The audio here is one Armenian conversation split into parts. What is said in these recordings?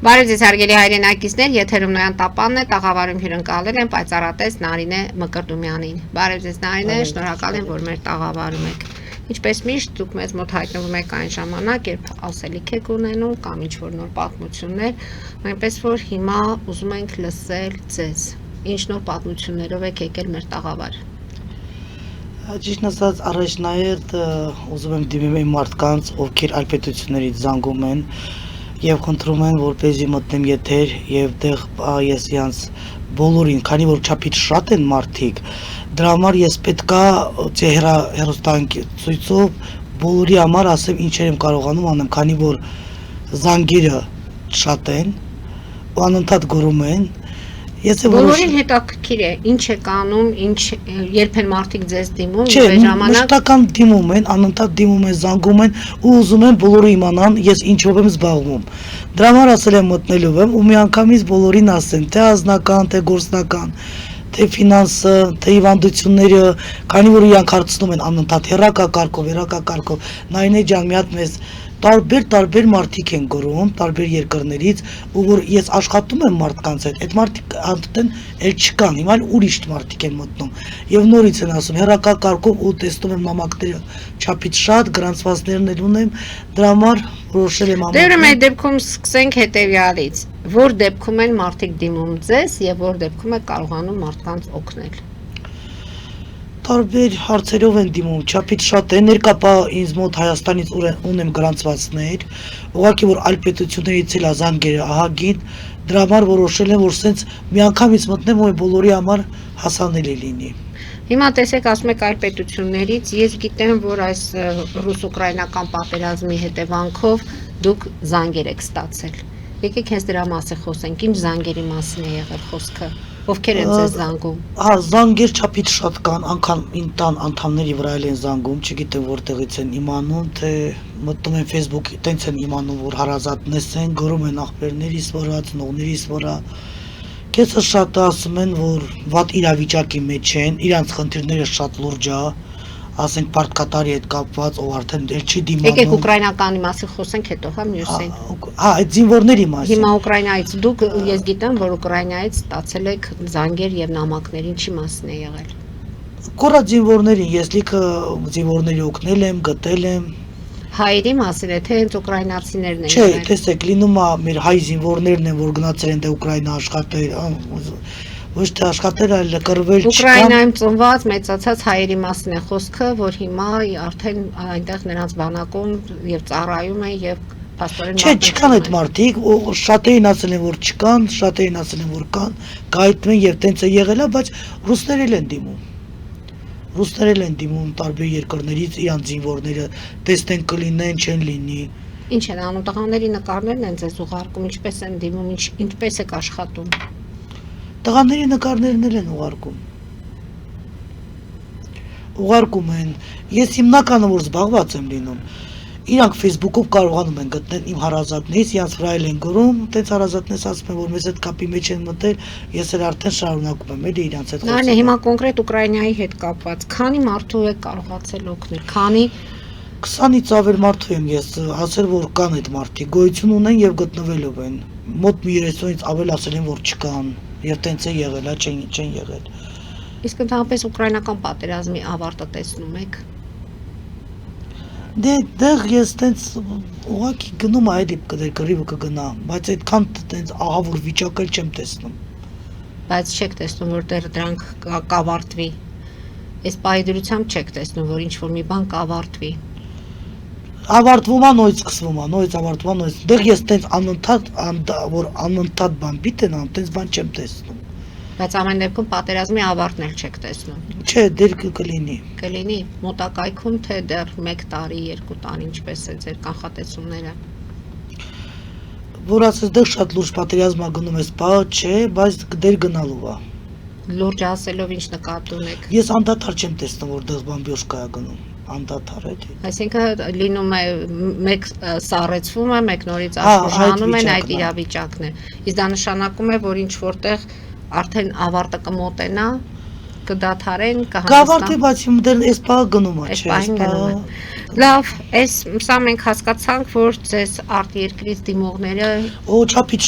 Բարև ձեզ հարգելի հայրենակիցներ, եթերում Նոյան Տապանն է, տաղավարում հյուրընկալել են պայծառատես Նարինե Մկրտումյանին։ Բարև ձեզ Նարինե, շնորհակալ եմ, որ մեր տաղավարում եք։ Ինչպես միշտ դուք մեզ մոտ հայտնվում եք այն ժամանակ, երբ ասելիք եք ունենում կամ ինչ-որ նոր պատմություններ, այնպես որ հիմա ուզում ենք լսել ձեզ։ Ինչ նոր պատմություններով եք եկել մեր տաղավար։ Ճիշտ ասած, առաջնահերթ ուզում եմ դիմել մարդկանց, ովքեր այլ պետություններից զանգում են եւ խնդրում են, որպեսզի մտնեմ եթեր եւ դեղ ես իրանց բոլորին, քանի որ չափից շատ են մարդիկ, դրա համար ես պետքա հեռուստացույցով բոլորի համար ասեմ ինչեր եմ կարողանում անեմ, քանի որ զանգերը շատ են, ու անընդհատ գոռում են։ Բոլորին հետաքրքիր է, ինչ եք անում, երբ են մարդիկ ձեզ դիմում, եւ այն ժամանակ մշտական դիմում են, անընդհատ դիմում են, զանգում են ու ուզում են բոլորը իմանան ես ինչով եմ զբաղվում։ Դրա համար ասել եմ մտնելով եմ ու միանգամից բոլորին ասեմ, թե ազնական, թե գործնական, թե ֆինանսը, թե հիվանդությունները, քանի որ իրանք հարցնում են անընդհատ հեռակակարգով, Նայինե ջան, մի հատ մեզ տարբեր մարդիկ են գրում, տարբեր երկրներից, ու որ ես աշխատում եմ մարդկանց հետ, այդ մարդիկ արդեն էլ չկան, հիմա ուրիշ մարդիկ են մտնում, եւ նորից են ասում, հեռակակարգով ու տեսնում եմ նամակները չափից շատ, գրանցվածքներն էլ ունեմ, դրա համար որոշել եմ ամեն։ Դե այդ դեպքում սկսենք հետեւյալից, որ դեպքում են մարդիկ դիմում ձեզ եւ որ դեպքում է կարողանում մարդկանց օգնել։ Տարբեր հարցերով են դիմում, չափից շատ է, ներկապա ինձ մոտ Հայաստանից ունեմ գրանցվածքներ, ուղղակի որ այլ պետություններից էլ զանգերը ահագին, դրա համար որոշել եմ, որ սենց միանգամից մտնեմ ու բոլորի համար հասանելի լինի։ Հիմա տեսեք, ասում եք այլ պետություններից, ես գիտեմ, որ այս ռուս-ուկրաինական պատերազմի հետևանքով դուք զանգեր եք ստացել։ Եկեք հենց դրա մասին խոսենք, ինչ զանգերի մասին է եղել խոսքը։ Ովքեր են ձեզ զանգում։ Հա, զանգեր չափից շատ կան, անգամ ինտան անդամների վրա են զանգում, չգիտեմ որտեղից են իմանում, թե մտնում են Facebook, տենց են իմանում, որ հարազատներս են, գրում են ախպերներիս վրա, ծնողներիս վրա։ Կեսը շատ ասում են, որ վատ իրավիճակի մեջ են, իրանց խնդիրները շատ լուրջ է, ասենք պարտկատարի հետ կապված, ով արդեն դեռ չի դիմանում։ Եկեք ուկրաինականի մասին խոսենք հետո, հա, մյուսին։ Հա, այդ զինվորների մասին։ Հիմա Ուկրաինայից դուք, ես գիտեմ, որ Ուկրաինայից ստացել եք զանգեր եւ նամակներ, ինչի մասին է եղել։ Կորա զինվորներին, ես լիքը զինվորների օգնել եմ, գտել եմ։ Հայերի մասին է, թե հենց ուկրաինացիներն են։ Չէ, տեսեք, լինում է մեր հայ զինվորներն են, որ գնացել են դե Ուկրաինա աշխատել, ոչ թե աշխատել, այլ կռվել չկան։ Ուկրաինայում ծնված, մեծացած հայերի մասին է խոսքը, որ հիմա արդեն այնտեղ նրանց բանակում եւ ծառայում են եւ փաստորեն Չէ, չկան այդ մարդիկ, շատերին ասել են, որ չկան, շատերին ասել են, որ կան, գայթում են եւ տենց է եղել, բայց ռուսներն են դիմում։ Ռուսներն են դիմում տարբեր երկրներից իրանց զինվորները, տեսնեն կլինեն, չեն լինի։ Ինչ են անում, տղաների նկարներն են ձեզ ուղարկում, ինչպես են դիմում, ինչպես եք աշխատում։ Տղաների նկարներն են ուղարկում։ Ուղարկում են։ Ես հիմնականը որ զբաղված եմ լինում, իրանք Facebook-ով կարողանում են գտնել իմ հարազատներից, իրանց վրա են գրում, տենց հարազատներս ասում են, որ մեզ այդ կապի մեջ են մտել, ես էլ արդեն շարունակում եմ էլի իրանց հետ խոսել։ Նա հիմա կոնկրետ Ուկրաինայի հետ կապված, քանի մարդու եք կարողացել օգնել, քանի 20-ից ավել մարդու եմ ես ասել, որ կան այդ մարդիկ, գոյություն ունեն եւ գտնվելով են։ Մոտ 30-ից ավել ասել են, որ չկան, եւ տենց է եղել, չեն եղել։ Իսկ ընդհանրապես ուկրաինական պատերազմի ավարտը տեսնում եք։ Դե դեռ ես տենց ուղղակի գնում այդի կրիվը կգնա, բայց այդքան տենց ահավոր վիճակել չեմ տեսնում։ Բայց չեք տեսնում, որ դրանք կավարտվի։ Այս պայդրությամբ չեք տեսնում, որ ինչ որ մի բան կավարտվի։ Ավարտվում է, նույնիսկ սկսվում է, նույնիսկ ավարտվում է, նույնիսկ դեռ ես տենց անընդհատ բան բիտենամ, տենց բան չեմ տեսնում։ Բայց ամեն դեպքում պատերազմի ավարտն էլ չեք տեսնում։ Չէ, դեռ կլինի։ Կլինի մոտակայքում, թե դեռ 1 տարի, 2 տարի, ինչպես է ձեր կանխատեսումները։ Որ ասես դեռ շատ լուրջ պատերազմա գնում ես, բա չէ, բայց դեռ գնալու է։ Լուրջ ասելով ինչ նկատի ունեք։ Ես անդադար չեմ տեսնում, որ դեռ բամբյոշկա է գնում, անդադար է։ Այսինքն լինում է մեկ սառեցվում է, մեկ նորից աշխուժանում են, այդ իրավիճակն է։ Իսկ դա նշանակում է, որ ինչ որտեղ արդեն ավարտը կմոտենա, կդադարեն, Գավառդի բայց իմ դեռ այս բաղ գնում է, Այս չէ, պահին գնում է։ Լավ, սա մենք հասկացանք, որ ձեզ արտերկրից դիմողները Օ, չափից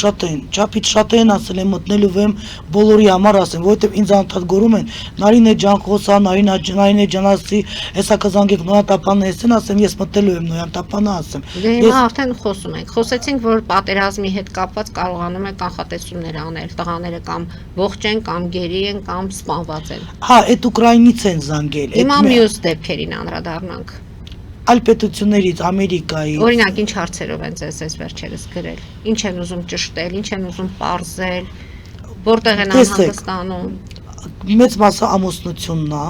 շատ են, ասել եմ մտնելու վեմ բոլորի համար ասեմ, որովհետև ինձ անդադ գորում են, Նարինե ջան խոսա, Նարինե ջանասի, հեսա կզանգեք նոյան տապանը հեսեն, ասեմ, ես մտնելու եմ նոյան տապանը ասեմ։ դե հիմա արդեն խոսում ենք։ Խոսեցինք, որ պատերազմի հետ կապված կարողանում եք կանխատեսումներ անել, տղաները կամ ողջ են, կամ գերի են, կամ սպանված են։ Հա, այդ Ուկրաինից են զանգել։ Հիմա մյուս դեպքերին անդրադառնանք։ Այլ պետություններից, Ամերիկայի։ Օրինակ, ինչ հարցերով են ձեզ վերջերս գրել։ Ինչ են ուզում ճշտել, ինչ են ուզում պարզել, որտեղ են անհանգստանում։ Մեծ մասը ամուսնությունն է,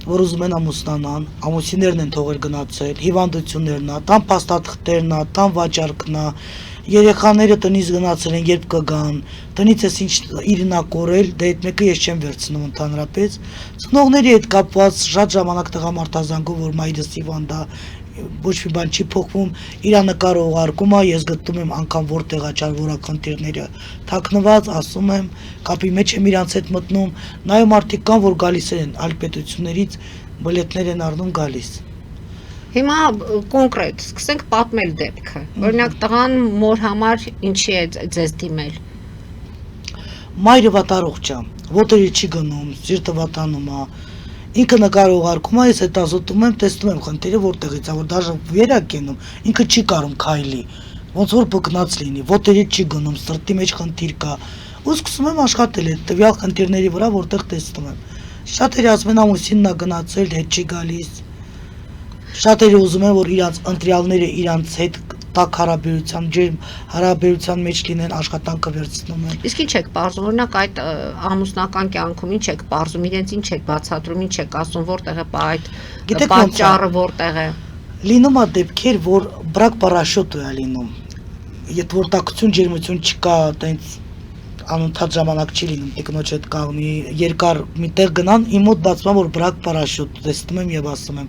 որ ուզում են ամուսնանան, ամուսիններն են թողել գնացել, հիվանդություններն է, տան փաստաթղթերն է, տան վաճառքն է, երեխաները տնից գնացել են, երբ կգան, տնից էս ինչ իրն է կորել, դե այդ մեկը ես չեմ վերցնում ընդհանրապես։ Ծնողների հետ կապված շատ ժամանակ տղամարդազանգում, որ մայրս հիվանդ է, ոչ մի բան չի փոխվում, իր նկարը ուղարկում է, ես գտնում եմ անգամ որտեղ աճարվորախնդիրները թաքնված, ասում եմ, կապի մեջ եմ իրանց հետ մտնում, նայում մարդիկ կան, որ գալիս են այլ պետություններից, բլետներ են առնում գալիս։ Հիմա կոնկրետ, սկսենք պատմել դեպքը։ Օրինակ, տղան մոր համար ինչի է ձեզ դիմել։ Մայրը վատառողջ է, ոտերի չի գնում, սիրտը վատանում է, ինքը նկարը ուղարկում է, ես հետ ազոտում եմ, տեսնում եմ խնդիրը որտեղից է, որ դաժե վերակ ենում, ինքը չի կարում քայլի, ոնց որ բկնած լինի, ոտերի չի գնում, սրտի մեջ խնդիր կա, ու սկսում եմ աշխատել այդ տվյալ խնդիրների վրա, որտեղ տեսնում եմ։ Շատերը ասում են ամուսինն է գնացել, հետ չի գալիս։ Շատերը ուզում են, որ իրանց ընտրյալները իրանց հետ տաք հարաբերության, ջերմ հարաբերության մեջ լինեն, աշխատանքը վերցնում են։ Իսկ ինչ եք պարզում, օրինակ այդ ամուսնական կյանքում ինչ եք պարզում, իրենց ինչ եք բացատրում, ինչ եք ասում, որտեղ է այդ պատճառը, որտեղ է։ Լինում է դեպքեր, որ բրակ պարաշոտ է լինում։ Եթե որ տաքություն, ջերմություն չկա, տենց անընդհատ ժամանակ չի լինում, տիկնոջ հետ կաղնի, երկար միտեղ գնան, իմ մոտ բացվում է, որ բրակ պարաշոտ, տեսնում եմ եւ ասում եմ։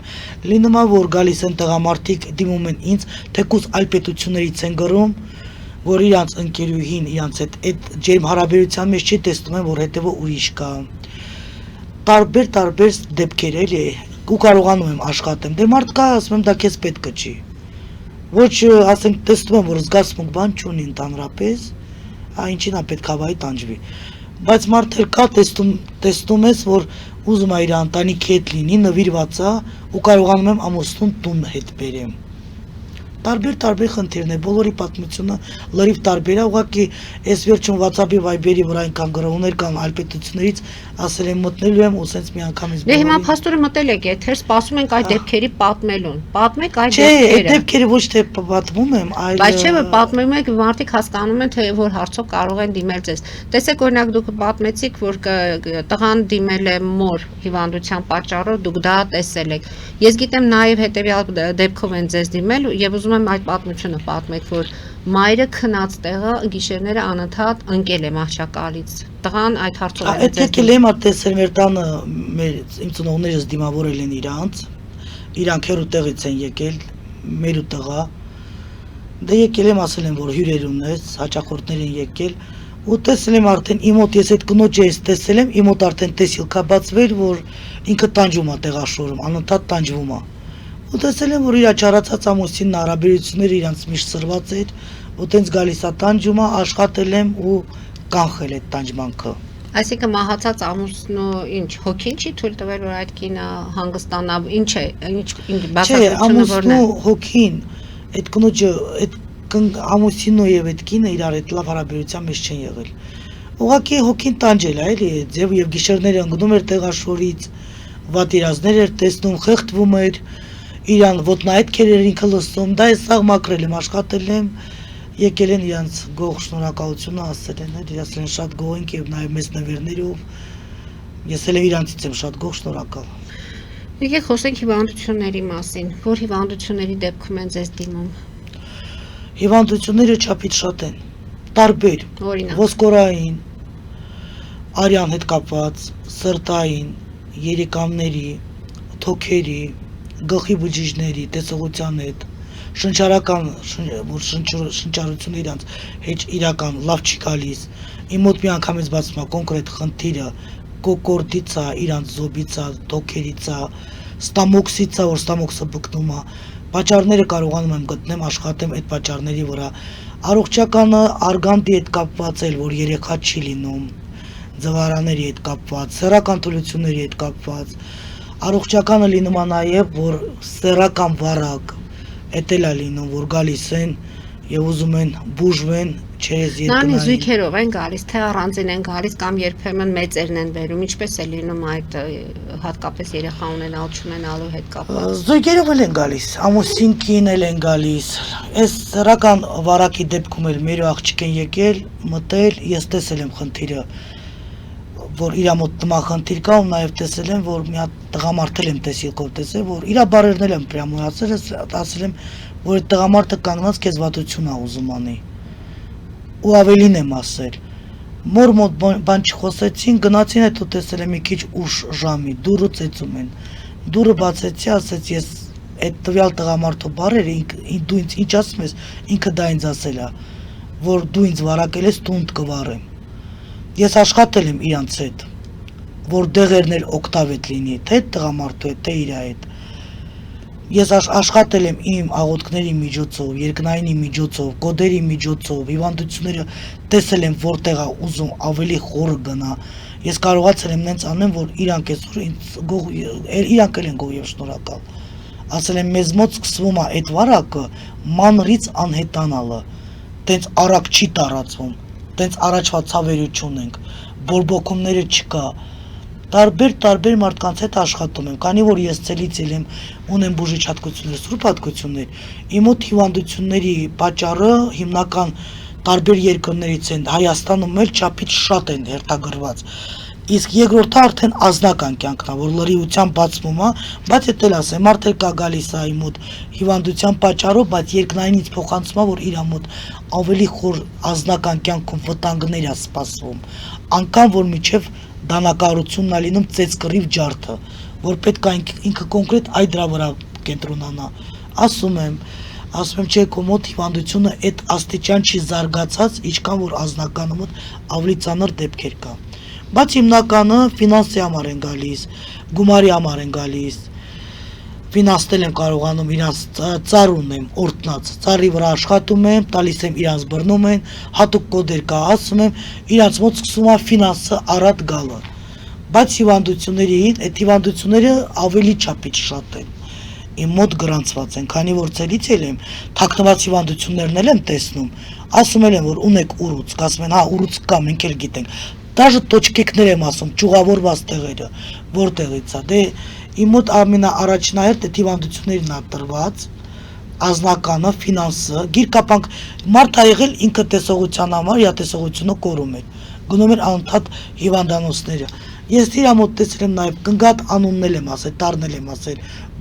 Լինում է, որ գալիս են տղամարդիկ, դիմում են ինձ, թեկուզ այլ պետություններից են գրում, որ իրանց ընկերուհին իրանց հետ այդ ջերմ հարաբերության մեջ չի, տեսնում են, որ հետևը ուրիշ կա։ Տարբեր դեպքեր էլի, ու կարողանում եմ աշխատեմ։ Դե մարդ կա, ասում եմ, դա քեզ պետք չի։ Ոչ, ասենք, տեսնում եմ, որ զգացմունք բան չունի ընդհանրապես, ինչին է պետք հավայի տանջվի, բայց մարդեր կա տեսնում ես, որ ուզում է իր ընտանիքի հետ լինի, նվիրված է ու կարողանում եմ ամուսնուն տուն հետ բերեմ։ Տարբեր խնդիրներ, բոլորի պատմությունը լրիվ տարբեր է, ուղղակի այս վերջում WhatsApp-ի Viber-ի վրա այնքան գրողներ կան այլ պետություններից, ասել եմ մտնելու եմ ու սենց մի անգամից Դե հիմա փաստորը մտել եք եթեր, սպասում ենք այդ դեպքերի պատմելուն։ Պատմեք այդ դեպքերը։ Չէ, դեպքերը։ այդ դեպքերը ոչ թե պատմում եմ, այլ Բայց չէ, պատմում եք, մարդիկ հասկանում են, թե որ հարցով կարող են դիմել ձեզ։ Տեսեք, օրինակ դուք պատմեցիք, որ տղան դիմել է մոր հիվանդության պատճառով, դուք դա տեսել եք։ Ես գիտեմ նաև հետեւյալ դեպքով են ձեզ դիմել եւ ուզում եմ այդ պատմությունը պատմեք, որ մայրը քնած տեղը գիշերները անընդհատ ընկել է մահճակալից։ Տղան այդ հարցով է ձեզ եկել եմ տեսել մեր տանը, իմ ծնողներս դիմավորել են իրանք հերու տեղից են եկել, մեր ու տղա։ Դե եկել եմ, ասել եմ, որ հյուրեր ունես, հաճախորդներ են եկել, ու տեսել եմ արդեն իմ մոտ, ես այդ կնոջը ես տեսել եմ, իմ մոտ արդեն տեսիլքա բացվել, որ ինքը տանջում է տեղաշորում, անընդհատ տանջվում է։ Ու տեսել եմ, որ իր աչառացած ամուսինն հարաբերությունները իրանց միշտ սրված էր, ու տենց գալիս է տանջումը, աշխատել եմ ու կանխել այդ տանջմանքը։ Այսինքն մահացած ամուսնու ինչ հոգին չի թույլ տվել, որ այդ կինը հանգստանա, ինչ է, ինչ բացատրությունը որն է։ Չէ, ամուսնու հոգին, այդ կնոջը, այդ ամուսինը եւ այդ կինը իրար այդ լավ հարաբերության մեջ չեն եղել։ Ուղղակի հոգին տանջել է, էլի, ձև եւ գիշերները ընկնում էր տեղաշորից, վատ իրազներ էր տեսնում, խեղդվում էր, իրան ոտնահետքեր էր ինքը լսում, դա է սաղ մաքրել եմ, աշխատել եմ, եկել են իրանց գող շնորհակալությունը ասել են, էլի, ասել են շատ գող ենք եւ նաեւ մեծ նվերներով, ես էլ իրանցից եմ շատ գող շնորհակալ։ Եկեք խոսենք հիվանդությունների մասին, որ հիվանդությունների դեպքում են ձեզ դիմում։ Հիվանդությունները չափից շատ են, տարբեր, ոսկորային, արյան հետ կապված, սրտային, երիկամների, թոքերի, գլխի բջիջների, տեսողության հետ, շնչարական, որ շնչառությունը իրանց հետ իրական լավ չի գալիս, իմ մոտ մի անգամից բացվում է կոնկրետ խնդիրը, կոկորդից է, իրանց զոբից է, դոքերից է, ստամոքսից է, որ ստամոքսը բկնում է։ Պատճառները կարողանում եմ գտնեմ, աշխատեմ այդ պատճառների վրա։ Առողջականը արգանդի հետ կապված էլ, որ երեխա չի լինում, ձվարանների հետ կապված, սեռական թուլությունների հետ կապված։ Առողջականը լինում է նաև, որ սեռական վարակ, էդ էլ է լինում, որ գալիս են եւ ուզում են բուժվեն չես Նարնի երկնային։ զույգերով են գալիս, թե առանձին են գալիս կամ երբեմն մեծերն են բերում, ինչպես է լինում այդ հատկապես երեխա ունենալ չունենալու հետ կապված։ Զույգերով էլ են գալիս, ամուսինքին էլ են գալիս։ Այս սեռական վարակի դեպքում էլ մեր աղջիկ են եկել, մտել, ես տեսել եմ խնդիրը, որ իր մոտ տմախնդիր կա, ու նաև տեսել եմ, որ մի հատ տղամարդ եմ տեսիլքով տեսել, որ իր բարերն էլ եմ պրյամոյացել, ասել եմ, որ այդ տղամարդը կանգնած քեզ վատություն է ուզում անի։ Ու ավելին եմ ասել։ Մոր մոտ բան չխոսեցին, գնացին, հետո տեսել եմ մի քիչ ուշ ժամի, դուրը ծեծում են։ Դուրը բացեցի, ասեց ես այդ տվյալ տղամարդու բարերը, դու ինձ ինչ ասում ես, ինքը դա ինձ ասել է, որ դու ինձ վարակել ես, տունդ կվարեմ։ Ես աշխատել եմ իրանց հետ, որ դեղերն էլ օգտավետ լինի, թե տղամարդու հետ, թե իր հետ։ Ես աշխատել եմ իմ աղոթքների միջոցով, երկնայինի միջոցով, կոդերի միջոցով, հիվանդությունները տեսել եմ, որտեղ է ուզում ավելի խորը գնա։ Ես կարողացել եմ նենց անեմ, որ իրանք այսօր իրանք էլ են գոհ եւ շնորհակալ։ Ասել եմ, մեզ մոտ սկսվում է այդ վարակը մանրից անհետանալը, տենց արագ չի տարածվում, տենց առաջվա ցավերը չունենք, բորբոքումները չկա։ Տարբեր մարդկանց հետ աշխատում եմ, քանի որ ես ցելից եմ, ունեմ բուժիչ հատկություններ, սուրբ հատկություններ, իմ մոտ հիվանդությունների պատճառը հիմնական տարբեր երկրներից են, Հայաստանում էլ չափից շատ են հերթագրված։ Իսկ երկրորդը արդեն ազնական կյանքն է, որ լրիվության բացվում է, բայց էդ էլ ասեմ, մարդը կա գալիս է իմ մոտ հիվանդության պատճառով, բայց երկնայինից փոխանցում է, որ իր մոտ ավելի խոր ազնական կյանքում վտանգներ է սպասվում, անկամ որ միջև դանակարությունն է լինում ծեծկռիվ ջարդը, որ պետք է ինքը կոնկրետ այդ դրա վրա կենտրոնանա։ Ասում եմ, չէ, քո մոտ հիվանդությունը այդ աստիճան չի զարգացած, ինչքան որ ազնականը մոտ ավելի ծանր դեպքեր կա։ Բայց հիմնականը ֆինանսի համար են գալիս, գումարի համար են գալիս, ֆինանսել եմ կարողանում իրանց ծառ ունեմ, օրտնած, ծառի վրա աշխատում եմ, տալիս եմ իրանց բռնում են, հատուկ կոդեր կա, ասում եմ, իրանց մոտ սկսում է ֆինանսը առատ գալը, բայց հիվանդություններին, այդ հիվանդությունները ավելի չափից շատ են, իմ մոտ գրանցված են, քանի որ ցելից եմ, թաքնված հիվանդություններն էլ եմ տեսնում, ասում եմ, որ ունեք ուռուցք, ասում են, հա, ուռուցք կա, մենք էլ գիտենք, դաժե տոճկիկներ եմ ասում, ճյուղավորված տեղերը, որտեղից է, դե իմ մոտ ամենաառաջնահերթ այդ հիվանդություններն է տրված, ազնականը, ֆինանսը, գիրկապանք, մարդ ա եղել ինքը տեսողության համար, իր տեսողությունը կորում էր, գնում էր անընդհատ հիվանդանոցները։ Ես իր մոտ տեսել եմ նաև կնգատ անուննել եմ ասել, տառնել եմ ասել,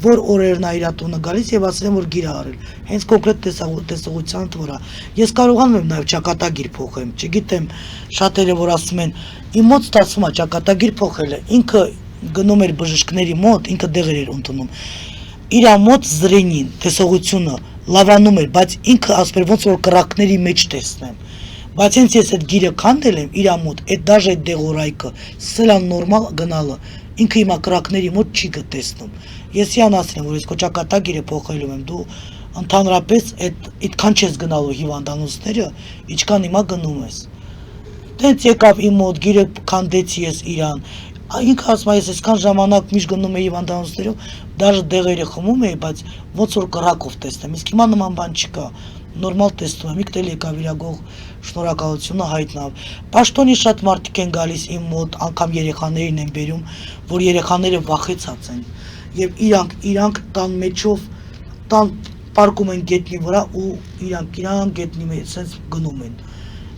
որ օրերն է իր տունը գալիս եւ ասել եմ, որ գիր արել, հենց կոնկրետ տեսողության վրա։ Ես կարողանում եմ նաև ճակատագիր փոխեմ, չգիտեմ, շատերը որ ասում են, իմ մոտ ստացվում է ճակատագիր փոխելը, ինքը գնում էր բժիշկների մոտ, ինքը դեղեր էր ընդունում։ Իր մոտ զրենին, տեսողությունը լավանում էր, բայց ինքը ասում էր ոնց որ կրակների մեջ տեսնեմ։ Բայց հենց ես այդ գիրը քանդել եմ իր մոտ, այդ դաժե դեղորայքը, սելան նորմալ գնալը, ինքը հիմա կրակների մոտ չի գտեսնում։ Ես իան ասել եմ, որ ես քո ճակատագիրը փոխելու եմ, դու ընդհանրապես այդքան չես գնալու հիվանդանոցները, ինչքան հիմա գնում ես։ Տենց եկավ իմ մոտ գիրը քանդեցի ես իրան։ Ինքը ասում է, ես այսքան ժամանակ միշտ գնում էի հիվանդանոցներով, դաժե դեղերը խմում էի, բայց ոնց որ կրակով տեսնեմ։ Իսկ հիմա նման բան չկա։ Նորմալ տեսնում եմ, իքտել եկավ իրագող շնորհակալությունը հայտնավ։ Պաշտոնի շատ մարդիկ են գալիս իմ մոտ, անգամ երեխաներին են բերում, որ երեխաները վախեցած են։ Եվ իրանք տան մեջով տան պարկում են գետնի վրա ու իրանք գետնի մեջ sense գնում են։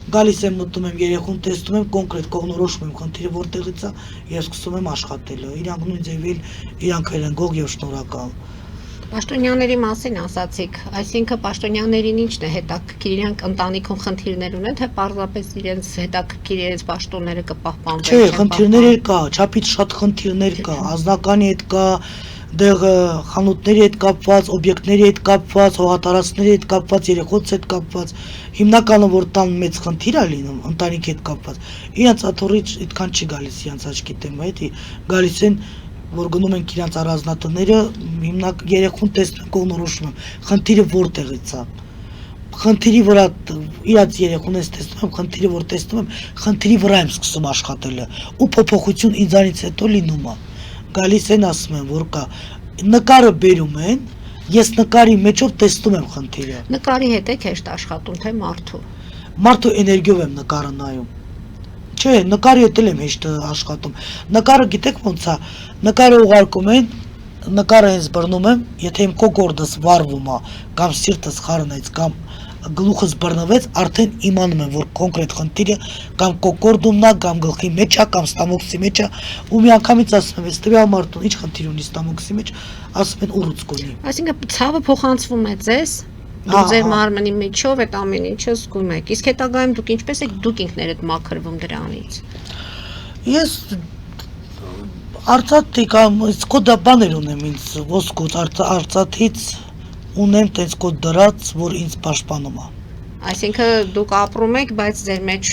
Գալիս եմ մտնում եմ երեխուն, տեսնում եմ կոնկրետ կողնորոշում եմ խնդիրը որտեղից է եւ սկսում եմ աշխատել։ Իրանք նույն ձևին իրանք են գող եւ շնորհակալ։ Պաշտոնյաների մասին ասացիք, այսինքն պաշտոնյաներին ի՞նչն է հետաքրքիր, իրանք ընտանիքում խնդիրներ ունեն, թե պարզապես իրենց հետաքրքիր իրենց պաշտոնները կպահպանվեն։ Չէ, խնդիրներ կա, չափից շատ խնդիրներ կա, ազնականի հետ կա, դեղ խանութների հետ կապված, օբյեկտների հետ կապված, հողատարածքների հետ կապված, երեխոց հետ կապված, հիմնականը որ տան մեծ խնդիր է լինում, ընտանիքի հետ կապված, իրենց աթոռից այդքան չի գալիս իրենց աչքի դեմ, էդի գալիս են որ գնում ենք իրանց առանձնատները, հիմնակ երեխուն տեսնում կողնորոշում եմ, խնդիրը որտեղից է, խնդիրի վրա իրաց երեխուն ես տեսնում եմ, խնդիրը որ տեսնում եմ, խնդիրի վրա եմ սկսում աշխատելը, ու փոփոխություն ինձանից հետո լինում է, գալիս են ասում են, որ կա, նկարը բերում են, ես նկարի մեջով տեսնում եմ խնդիրը, Նկարի հետ եք հեշտ աշխատում, թե մարդու էներգիով եմ նկարը նայում, չէ, նկարի հետ էլ եմ հեշտ աշխատում, նկարը գիտեք ոնց է, նկարը ուղարկում են, նկարը հենց բռնում եմ, եթե իմ կոկորդս վառվում է, կամ սիրտս խառնեց, կամ գլուխս բռնվեց, արդեն իմանում եմ, որ կոնկրետ խնդիրը կամ կոկորդումն է, կամ գլխի մեջ է, կամ ստամոքսի մեջ է, ու մի անգամից ասում եմ, այս տվյալ մարդուն ինչ խնդիր ունի ստամոքսի մեջ, ասում են ուռուց կունի։ Այսինքն ցավը փոխանցվում է ձեզ, դուք ձեր մարմնի միջով այդ ամեն ինչը զգում եք, իսկ հետագայում դուք ինչպես եք դուք ինքներդ մաքրվում դրանից։ Ես արծաթի կամ կոդա բաներ ունեմ ինձ ոսկուց արծաթից ունեմ տենց կոդ դրած, որ ինձ պաշտպանում է։ Այսինքն դուք ապրում եք, բայց ձեր մեջ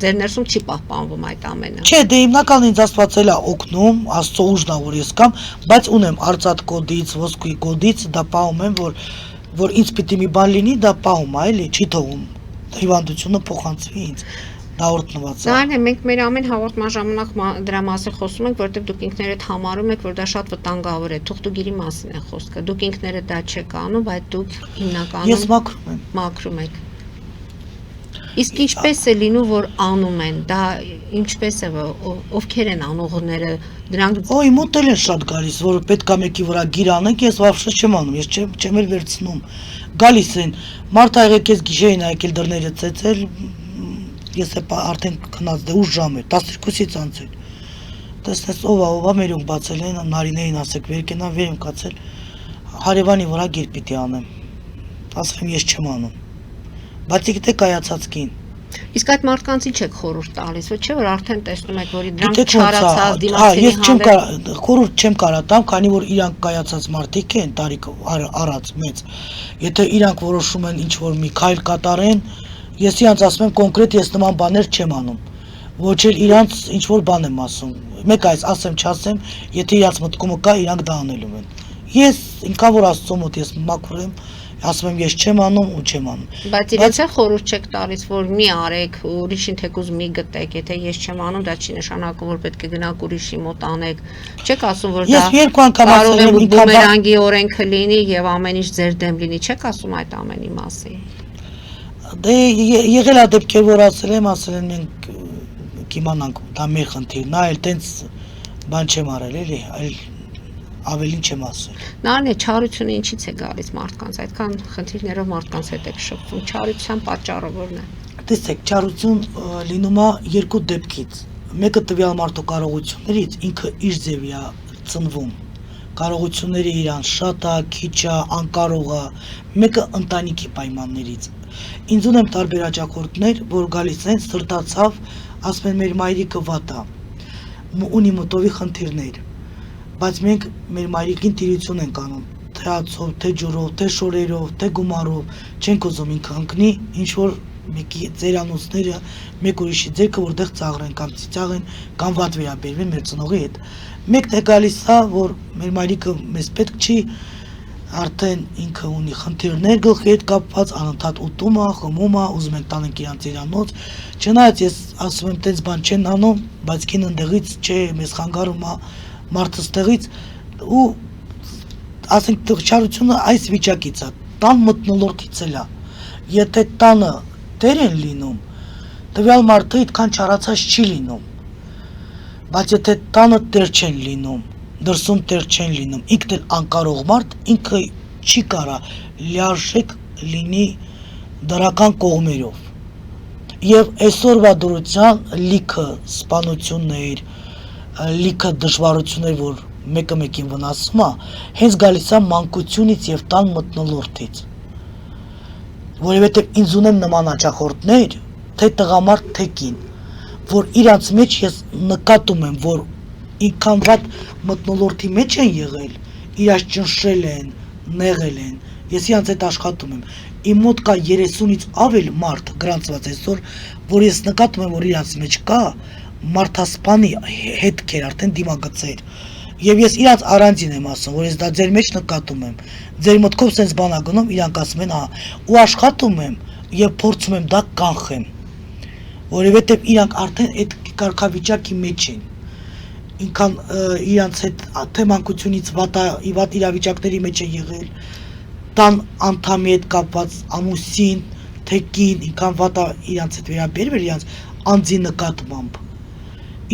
ձեր ներսում չի պահպանվում այդ ամենը։ Չէ, դե հիմնականում ինձ Աստված էլ է օգնում, Աստծո ուժն է, որ ես կամ, բայց ունեմ արծաթ կոդից, ոսկի կոդից, դա պահում եմ, որ ինձ պիտի մի բան լինի, դա պահում է, էլի, չի թողում հիվանդությունը փոխանցվի ինձ, դա օրտնված է։ Դա մենք մեր ամեն հաղորդման ժամանակ դրա մասին խոսում ենք, որովհետև դուք ինքներդ համարում եք, որ դա շատ վտանգավոր է, թուղթուգիրի մասին է խոսքը։ Դուք ինքներդ դա չեք անում, բայց դուք հիմնականում Ես մաքրում եք։ Իսկ ինչպես է լինում, որ անում են, դա ինչպես է, ովքեր են անողները, դրանք Օй, մոտ էլ են շատ գալիս, որ պետք է մեկի վրա գիր անենք, ես վավշը չեմ անում, ես չեմ էլ վերցնում։ Գալիս են, մարդ աղեք ես գիշերին ա եկել դռները ծեծել, ես արդեն քնած դե 8 ժամ էր, 12-ից անցել։ Տեսնես ով է մերոնք բացել են, նարիներին ասեք վեր կենան, վեր եմ կացել, հարևանի վրա գիր պիտի անեմ։ Ասեմ ես չեմ անում։ Բայց գիտե կայացած կին։ Իսկ այդ մարդկանց ինչ եք խորհուրդ տալիս, ոչ չէ՞ որ արդեն տեսնում եք, որ դրանք չարացած Ես չեմ դիմացինի խորհուրդ չեմ կարա տամ, քանի որ իրանք կայացած մարդիկ են, տարիք առած մեծ։ Եթե իրանք որոշում են ինչ որ մի քայլ կատարեն, ես իրանց ասում եմ կոնկրետ ես նման բաներ չեմ անում։ Ոչ էլ իրանց ինչ որ բան եմ ասում։ Մեկ այս ասեմ, չասեմ, եթե իրանց մտքումը կա, իրանք դա անելու են։ Ես ինքան որ Աստծո մոտ ես մաքուր եմ, ասում եմ ես չեմ անում ու չեմ անում։ Բայց իրենց է խորհուրդ չեք տալիս, որ մի արեք, ուրիշին թեկուզ մի գտեք, եթե ես չեմ անում, դա չի նշանակում, որ պետք է գնաք ուրիշի մոտ անեք։ Չեք ասում, որ դա Ես երկու անգամ կարող է ասել եմ բումերանգի օրենքը լինի եւ ամեն ինչ ձեր դեմ լինի, չեք ասում այդ ամենի մասին։ Դե եղել է դեպքեր, որ ասել եմ մենք կիմանանք, դա մեր խնդիրն է, այլ տենց բան չեմ արել, էլի, այլ ավելին չեմ ասել։ Նարնե չարությունը ինչից է գալիս մարդկանց, այդքան խնդիրներով մարդկանց հետ եք շփվում, չարության պատճառը որն է։ Տեսեք, չարություն լինում է երկու դեպքից։ Մեկը տվյալ մարդու կարողություններից ինքը իր ձևի է ծնվում։ Կարողությունները իրան շատ է, քիչ է, անկարող է, մեկը ընտանիքի պայմաններից։ Ինձ ունեմ տարբեր աջակորդներ, որ գալիս են սրտացավ, ասում են մեր մայրիկը վատ է, ունի մտովի խնդիրներ, բայց մենք մեր մայրիկին տիրություն ենք անում, թե ածով, թե ջուրով, թե շորերով, թե գումարով, չենք ուզում ինքը ընկնի, ինչ որ մեկի ձերանոցները, մեկ ուրիշի ձերքը որտեղ ծաղրեն կամ ծիծաղեն կամ վատ վերաբերվեն մեր ծնողի հետ։ Մեկն է գալիս է, որ մեր մայրիկը մեզ պետք չի, արդեն ինքը ունի խնդիրներ գլխի հետ կապված, անընդհատ ուտում է, խմում է, ուզում ենք տանենք իրան ծերանոց, չնայած ես ասում եմ տենց բան չեն անում, բայց կին ընդեղից չէ, մեզ խանգարում է մարդը ստեղից ու ասենք չարությունը այս վիճակից է, տան մթնոլորտից էլ է, եթե տանը տեր են լինում, տվյալ մարդը այդքան չարացած չի լինում, բայց եթե տանը տեր չեն լինում, դրսում տեր չեն լինում, ինքն էլ անկարող մարդ, ինքը չի կարա լիարժեք լինի դրական կողմերով։ Եվ այսօրվա դրության լիքը սպանություններ, լիքը դժվարություններ, որ մեկը մեկին վնասում է, հենց գալիս է մանկությունից եւ տան մթնոլորտից։ Որովհետեւ ինձ ունեմ նման աջակորդներ, թե տղամարդ, թե կին, որ իրանց մեջ ես նկատում եմ, որ ինքան վատ մթնոլորտի մեջ են եղել, իրաց ճնշել են, նեղել են, ես իրանց հետ աշխատում եմ, իմ մոտ կա 30-ից ավել մարդ գրանցված այսօր, որ ես նկատում եմ, որ իրանց մեջ կա մարդասպանի հետքեր, արդեն դիմագծեր, եւ ես իրանց առանձին եմ ասում, որ ես դա ձեր մեջ նկատում եմ, ձեր մտքով sense բանա գնում, իրանք ասում են, ու աշխատում եմ եւ փորձում եմ դա կանխեմ, որովհետեւ իրանք արդեն այդ կարգավիճակի մեջ են, ինքան իրանց հետ թե մանկությունից վատ իրավիճակների մեջ է եղել, տան անդամի հետ կապված ամուսին, թե կին, ինքան վատ իրանց հետ վերաբերվել իրանց անձի նկատմամբ,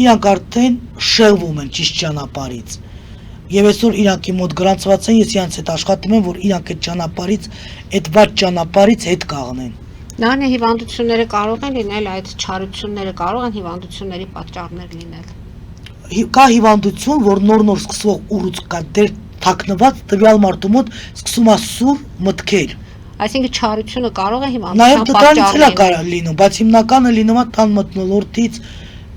իրանք արդեն շեղվում են ճիշտ ճանապարհից, եւ այսօր իրանքի մոտ գրանցված են, ես իրանց հետ աշխատում եմ, որ իրանք այդ ճանապարհից, այդ վատ ճանապարհից հետ կաղնեն։ Նարնե հիվանդությունները կարող են լինել, այդ չարությունները կարող են հիվանդությունների պատճառներ լինել։ Կա հիվանդություն, որ նոր սկսվող ուռուց կա դեր թաքնված տվյալ մարդու մոտ սկսում է սուր մտքեր։ Այսինքն չարությունը կարող է Նաև հիվանդության դրանից էլ կարող լինում, բայց հիմնականը լինում է տան մթնոլորտից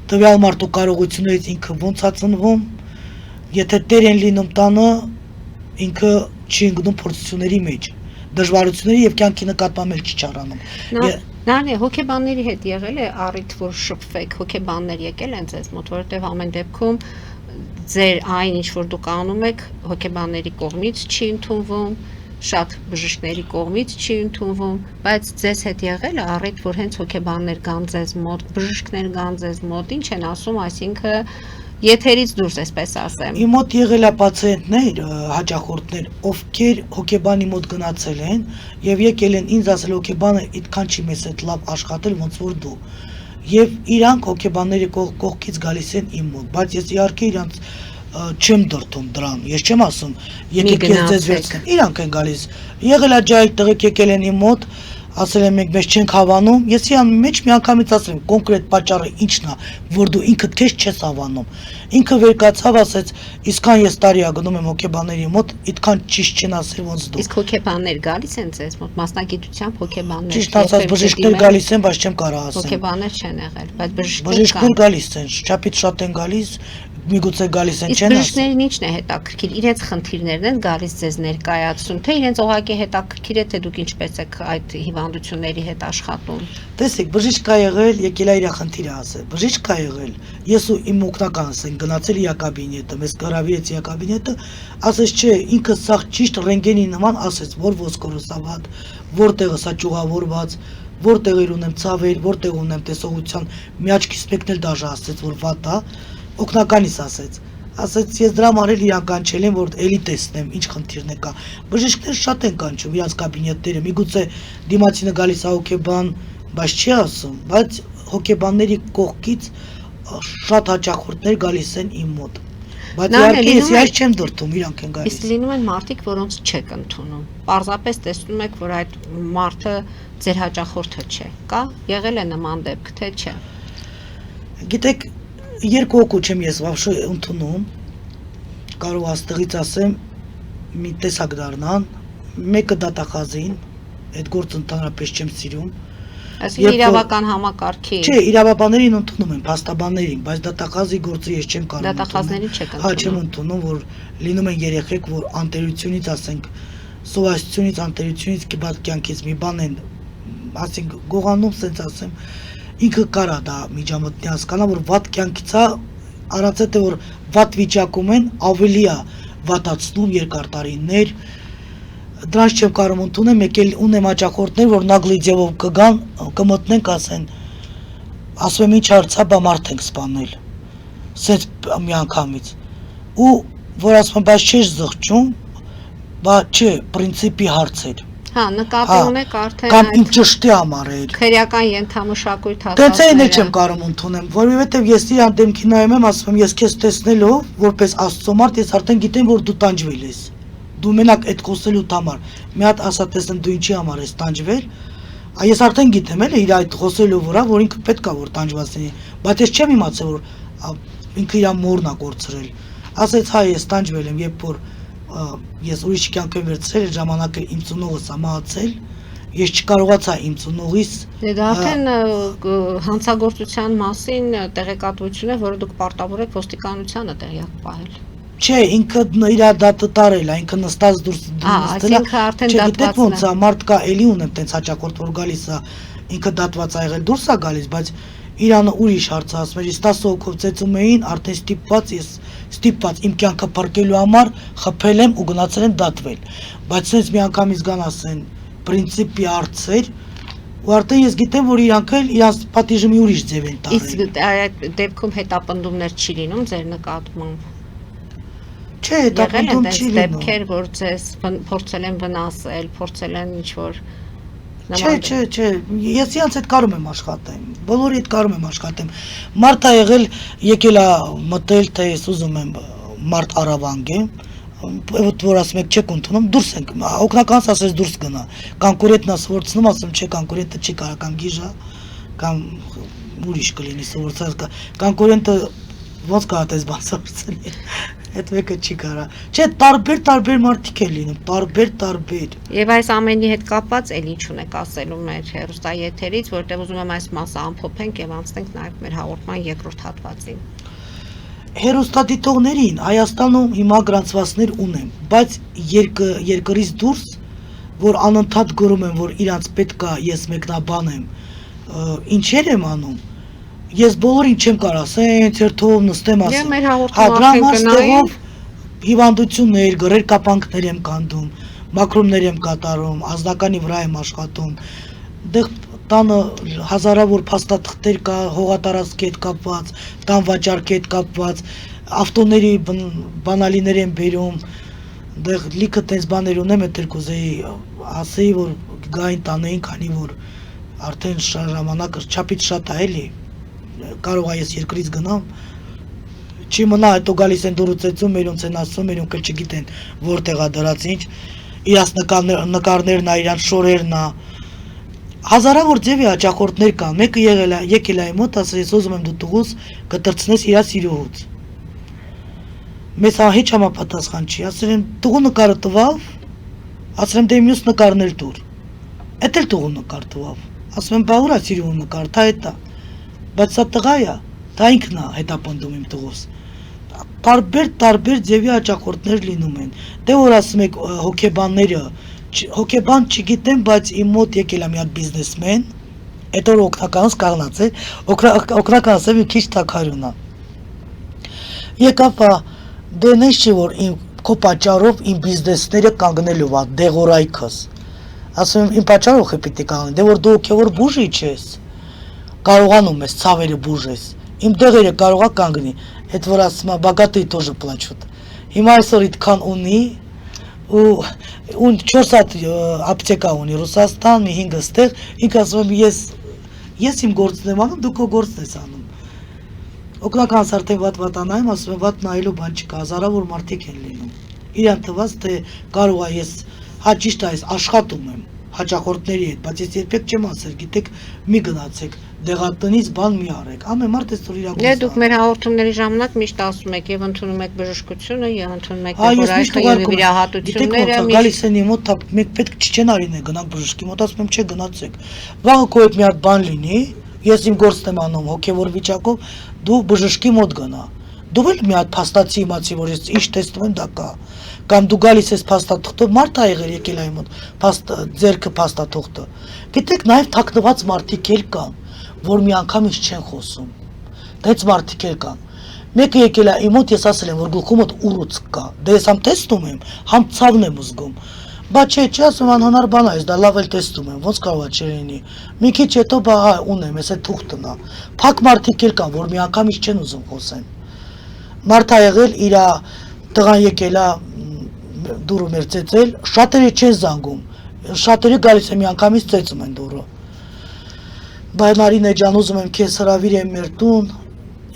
տվյալ մարդու կարողություններից ինքը ոնց է ծնվում, եթե տեր են լինում տանը, ինքը չի ընկնում փորձությունների մեջ, դժվարությունների եւ կյանքի նկատմամբ էլ չի չարանում։ Նարնե հոգեբանների հետ եղել է առիթ, որ շփվեք, հոգեբաններ եկել են ձեզ մոտ, որովհետև ամեն դեպքում ձեր այն ինչ որ դուք անում եք, հոգեբանների կողմից չի ընդունվում, շատ բժիշկների կողմից չի ընդունվում, բայց ձեզ հետ եղել է առիթ, որ հենց հոգեբաններ կան ձեզ մոտ, բժիշկներ կան ձեզ մոտ, ինչ են ասում, այսինքն եթերից դուրս, այսպես ասեմ։ Իմ մոտ եղել է պացիենտներ, հաճախորդներ, ովքեր հոգեբանի մոտ գնացել են եւ եկել են ինձ ասել հոգեբանը այդքան չի մեզ հետ լավ աշխատել ոնց որ դու։ Եվ իրանք հոգեբանների կողքից գալիս են իմ մոտ, բայց ես իհարկե իրանք չեմ դրտում դրան, ես չեմ ասում, եկեք ես ձեզ վերցնեմ, իրանք են գալիս։ Եղել է ջահել տղեկ եկել են իմ մոտ, ասել են մենք մեզ չենք հավանում, ես իրան մեջ միանգամից ասել եմ կոնկրետ պատճառը ինչն է, որ դու ինքդ քեզ չես հավանում։ Ինքը վերկացավ, ասեց, իսկան ես տարի գնում եմ հոգեբանների մոտ, այդքան ճիշտ չեն ասել ոնց դու։ Իսկ հոգեբաններ գալիս են ձեզ մոտ, մասնագիտությամբ հոգեբաններ։ Ճիշտ ասած բժիշկներ գալիս են, բայց չեմ կարող ասել։ Հոգեբաններ չեն եղել, բայց բժիշկներ գալիս են, շապից շատ են գալիս, միգուցե գալիս են չեն ասել։ Բժիշկներին ինչն է հետաքրքիր, իրենց խնդիրներն են գալիս ձեզ ներկայացնում, թե իրենց օղակի հետաքրքիր է, թե դուք ինչպես եք այդ հիվանդությունների հետ աշխատում։ Տեսեք, բժիշկ կա եղել, եկել է իր խնդիրը ասել։ Բժիշկ կա եղել, ես ու իմ օգնականս են գնացել իր կաբինետը, մեզ հրավիրեց իր կաբինետը, ասեց չէ, ինքը սա ճիշտ ռենտգենի նման ասեց, որ ոսկորոսա վատ, որտեղը սա ճյուղավորված, որտեղ ունեմ ցավեր, որտեղ ունեմ տեսողության, մի աչքից մեկն էլ դաժե ասեց, որ վատ է, օգնականից ասեց ես դրա համար էլ իրան կանչել եմ, որ էլի տեսնեմ ինչ խնդիրն է կա։ Բժիշկներ շատ են կանչում իրանց կաբինետները, միգուցե դիմացինը գալիս է հոգեբան, բայց չի ասում, բայց հոգեբանների կողքից շատ հաճախորդներ գալիս են իմ մոտ։ Բայց իհարկե ես ես չեմ դրտում, իրանք են գալիս։ Իսկ լինում են մարդիկ, որոնց չեք ընդունում։ Պարզապես տեսնում եք, որ այդ մարդը ձեր հաճախորդը չէ։ Կա եղել է նման դեպք, թե չէ։ Գիտեք, երկու հոգու չեմ ես վավշե ընդունում, կարող աստղից ասեմ, մի տեսակ դառնան, մեկը դատախազին, այդ գործը ընդհանրապես չեմ սիրում։ Այսինքն իրավական համակարգի։ Չէ, իրավաբաններին ընդունում եմ, փաստաբաններին, բայց դատախազի գործը ես չեմ կարող ընդունել։ Դատախազներին չեք ընդունում։ Հա, չեմ ընդունում, որ լինում են երեխեք, որ անտերությունից, ասենք, սովասությունից, անտերությունից կյանքից մի բան են, ասենք, գողանում, սենց ասեմ, ինքը կարա դա միջամտի հասկանա, որ վատ կյանքից է, առանց այդ որ վատ վիճակում են, ավելի է վատացնում երկար տարիներ, դրանց չեմ կարող ընդունել, մեկ էլ ունեմ հաճախորդներ, որ նագլիձևով կգան, կմտնենք, ասում եմ ինչ հարցա, բա մարդ ենք սպանել, սենց մի անգամից, ու որ ասում եմ, բայց չես զղջում, բա չէ, պրինցիպի հարց էր։ Հա, նկատի ունեք արդեն կամ իմ ճշտի համար էր։ Քրեական ենթամշակույթ հատվածները։ Դենց այն չեմ կարող ընդունել, որովհետև ես իրան դեմքի նայում եմ, ասում եմ, ես քեզ տեսնելով, որպես Աստծո մարդ, ես արդեն գիտեմ, որ դու տանջվել ես։ Դու մենակ այդ խոսելու համար։ Մի հատ ասա տեսնեմ դու ինչի համար ես տանջվել։ Ես արդեն գիտեմ էլ իր այդ խոսելու վրա, որ ինքը պետք է որ տանջված լինի, բայց ես չեմ իմացել, որ ինքը իր մորն է կորցրել։ Ասեց, հա, ես տանջվել եմ, երբ որ ես ուրիշ կյանք եմ վերցրել, ժամանակը իմ ծնողս է մահացել, ես չկարողացա իմ ծնողիս Դա արդեն հանցագործության մասին տեղեկատվություն է, որը դուք պարտավոր եք ոստիկանությանը տեղյակ պահել։ Չէ, ինքը իր դատը տարել է, ինքը նստած դուրս Այսինքն արդեն Չգիտեք ոնց դատվածն է, մարդ կա, էլի ունեմ տենց հաճախորդ որ գալիս է, ինքը դատված ա եղել, դուրս է գալիս, բայց իրանը ուրիշ հարց ասում էր, 10 հոգով ծեծում էին, արդեն ստիպված իմ կյանքը փրկելու համար խփել եմ ու գնացել եմ դատվել։ Բայց sense մի անգամից գան ասեն պրինցիպի հարցեր, ու արդեն ես գիտեմ, որ իրանք էլ իրանց պատիժը մի ուրիշ ձև են տարել։ Իսկ այդ դեպքում հետապնդումներ չի լինում ձեր նկատմամբ։ Չէ, դա Եղել են պնդում տես չի լինում։ դեպքեր, որ ձեզ փորձել են վնասել, փորձել են ինչ-որ Չէ, ես իրանց հետ կարում եմ աշխատեմ, բոլորի հետ կարում եմ աշխատեմ։ Մարդ ա եղել, եկել ա մտել, թե ես ուզում եմ մարդ առավանգեմ, որ ասում եք չեք ընդունում, դուրս ենք, օգնականս ասես դուրս գնա, կոնկուրենտն ասում որցնում, ասում չէ, կոնկուրենտը չի կարա, կամ գիժա, կամ ուրիշ կլինի սովորցած, կոնկուրենտը ոնց կարա տես բան սովորցնի, այդ մեկը չի կարա։ Չէ, տարբեր մարդիկ են լինում, տարբեր։ Եվ այս ամենի հետ կապված էլ ինչ ունեք ասելու մեր հեռուստաեթերից, որտեղ ուզում եմ այս մասը ամփոփենք եւ անցնենք նաեւ մեր հաղորդման երկրորդ հատվածին։ Հերոստատիտողներին Հայաստանում հիմա գրանցվածներ ունեմ, բայց երկրից դուրս, որ անընդհատ գրում եմ, որ իրանց պետք է ես մեկնաբան եմ, ինչեր եմ անում, ես բոլորին չեմ կարող ասել, ցերթով նստեմ Եվ ասեմ։ մեր հաղորդումը Դրանով հիվանդություններ, գրեր կապանքներ եմ կանդում, մակրոմներ եմ կատարում, ազնականի վրա եմ աշխատում, դեղ տանը հազարավոր փաստաթղթեր կա, հողատարածքի հետ կապված, տան վաճառքի հետ կապված, ավտոների բանալիներ եմ բերում, դեղ լիքը տես բաներ ունեմ, այդ կուզեի ասեի, որ գային տանեին, քանի որ արդեն ժամանակը չափից շատ է էլի, կարող է ես երկրից գնամ, չի մնա, հետո գալիս են դուրուց մերոնց են ասում, մերոնք էլ չգիտեն որտեղ է դրած ինչ, իրանց նկարներն է, իրանց շորերն է, հազարավոր ձևի հաճախորդներ կան, մեկը եկել է իմ մոտ, ասել ես ուզում եմ դու տղուս կտրցնես իրա սիրուհուց։ Մեզ հեչ համապատասխան չի, ասել եմ տղու նկարը տվավ, ասել եմ դե մյուս նկարն էլ տուր։ Էդ էլ տղու նկար տվավ։ Ասում եմ բա ուր է սիրուհու նկար, դա էդ է։ Բայց սա տղա է, դա ինքն է հետապնդում իմ տղուս։ Տարբեր ձևի հաճախորդներ լինում են։ Դե որ ասում եք հոգեբանները, հոգեբան չգիտեմ, բայց իմ մոտ եկել է մի հատ բիզնեսմեն, այդ օր օգնականս կանգնած է, օգնականս է մի քիչ թակարյուն է։ Եկավ դե նես չի որ քո պատճառով իմ բիզնեսները կանգնելու է, դեղորայքս։ Ասում եմ իմ պատճառով է պիտի կանգնի, դե որ դու հոգևոր բուժի չես, կարողանում ես ցավերը բուժես, իմ դեղերը կարող է կանգնի, այդ որ ասում է բագատի тоже плачут։ Հիմա այսօր այդքան ունի ու 4 հատ ապտեկա ունի Ռուսաստան, մի 5 ստեղ, ինքը ասում եմ ես իմ գործն եմ անում, դու քո գործն ես անում։ Օգնականս արդեն վատ անայում, ասում եմ վատ նայելու բան չկա, հազարավոր մարդիկ են լինում։ Իրան թվաց թե կարող է ես ճիշտ է, ես աշխատում եմ հաճախորդների հետ, բայց ես երբեք չեմ ասել, գիտեք, մի գնացեք, դեղատնից բան մի արեք։ Ամեն մարդ էս որ իր գործը։ Դե դուք մեր հաղորդումների ժամանակ միշտ ասում եք եւ ընդունում եք բժշկությունը, եւ ընդունում եք դեղորայքը վիրահատությունները, գալիս են իմ մոտ, մեկ պետք չչեն արին է գնանք բժշկի մոտ, ասում եմ չէ գնացեք։ Վաղը քո հետ մի հատ բան լինի, ես իմ գործն եմ անում հոգեվոր վիճակով, դու բժշկի մոտ գնա։ Դու էլ մի հատ փաստացի իմացի, որ ես ինչ տեսնում եմ դա կա։ Կամ դու գալիս ես փաստաթղթով, մարդ ա եղել եկել այ մոտ, ձերքը փաստաթղթը։ Գիտեք, նաև թաքնված մարդիկ էլ կան, որ մի անգամից չեն խոսում։ Դից մարդիկ էլ կան։ Մեկը եկել է իմ մոտ, ես ասել եմ, որ գլխում մոտ ուռուց կա։ Դե ես համ տեսնում եմ, համ ցավն եմ զգում։ Բա չէ, ասում անհնար բան է, դա լավ էլ տեսնում եմ, ոնց կարող է չլինի։ Մի քիչ հետո բա ունեմ, ես այդ թուղթն է։ Փակ մարդիկ էլ կան, որ մի անգամից չեն ուզում խոսեն։ Մարդ ա եղել իր տղան եկել է դուրը մեր ծեծել, շատերը չեն զանգում, շատերը գալիս է մի անգամից ծեծում են դուրը։ Բայ Մարինե ջան, ուզում եմ քեզ հրավիրեմ մեր տուն,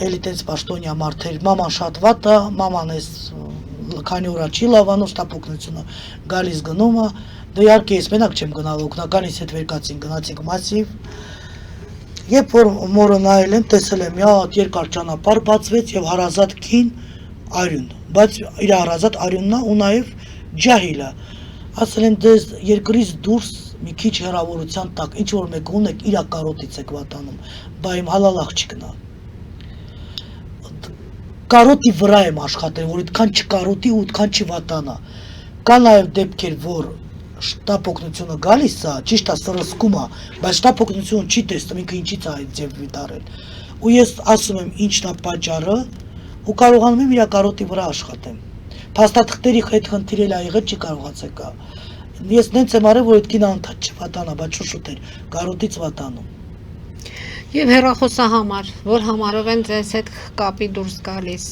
էլի տենց պաշտոնյա մարդեր, մաման շատ վատ է, մաման էս քանի օր չի լավանում, ստապոկնությունը գալիս գնում է, դե իհարկե ես մենակ չեմ գնալ, օգնականից հետ վերկացին, գնացինք մասիվ։ Երբ որ մորը նայել եմ, տեսել եմ մի հատ երկար ճանապարհ բացվեց եւ հարազատ քին արյուն, բայց իր հարազատ արյունն է ու նաեւ ջահիլը։ Ասել եմ դες երկրից դուրս մի քիչ հեռավորության տակ ինչ որ մեկ ունեք իր կարոտից եք վատանում, բա իմ հալալ աղջիկն է։ Կարոտի վրա եմ աշխատել, որ այդքան չկարոտի ու այդքան չվատանա։ Կա նաև դեպքեր, որ շտապ օգնությունը գալիս է, ճիշտ է, սրսկում է, բայց շտապ օգնությունը չի տեսնում, ինքը ինչից է այդ ձև վիդարել։ Ու ես ասում եմ ինչն է պատճառը ու կարողանում եմ իր կարոտի վրա աշխատեմ։ Փաստաթղթերի հետ խնդիրել ա եղել չի կարողացեք։ Ես նենց եմ արել, որ այդ կինը անդադ չվատանա, բայց շուշուտ էր, կարոտից վատանում։ Եվ հեռախոսահամար, որ համարով են ձեզ հետ կապի դուրս գալիս։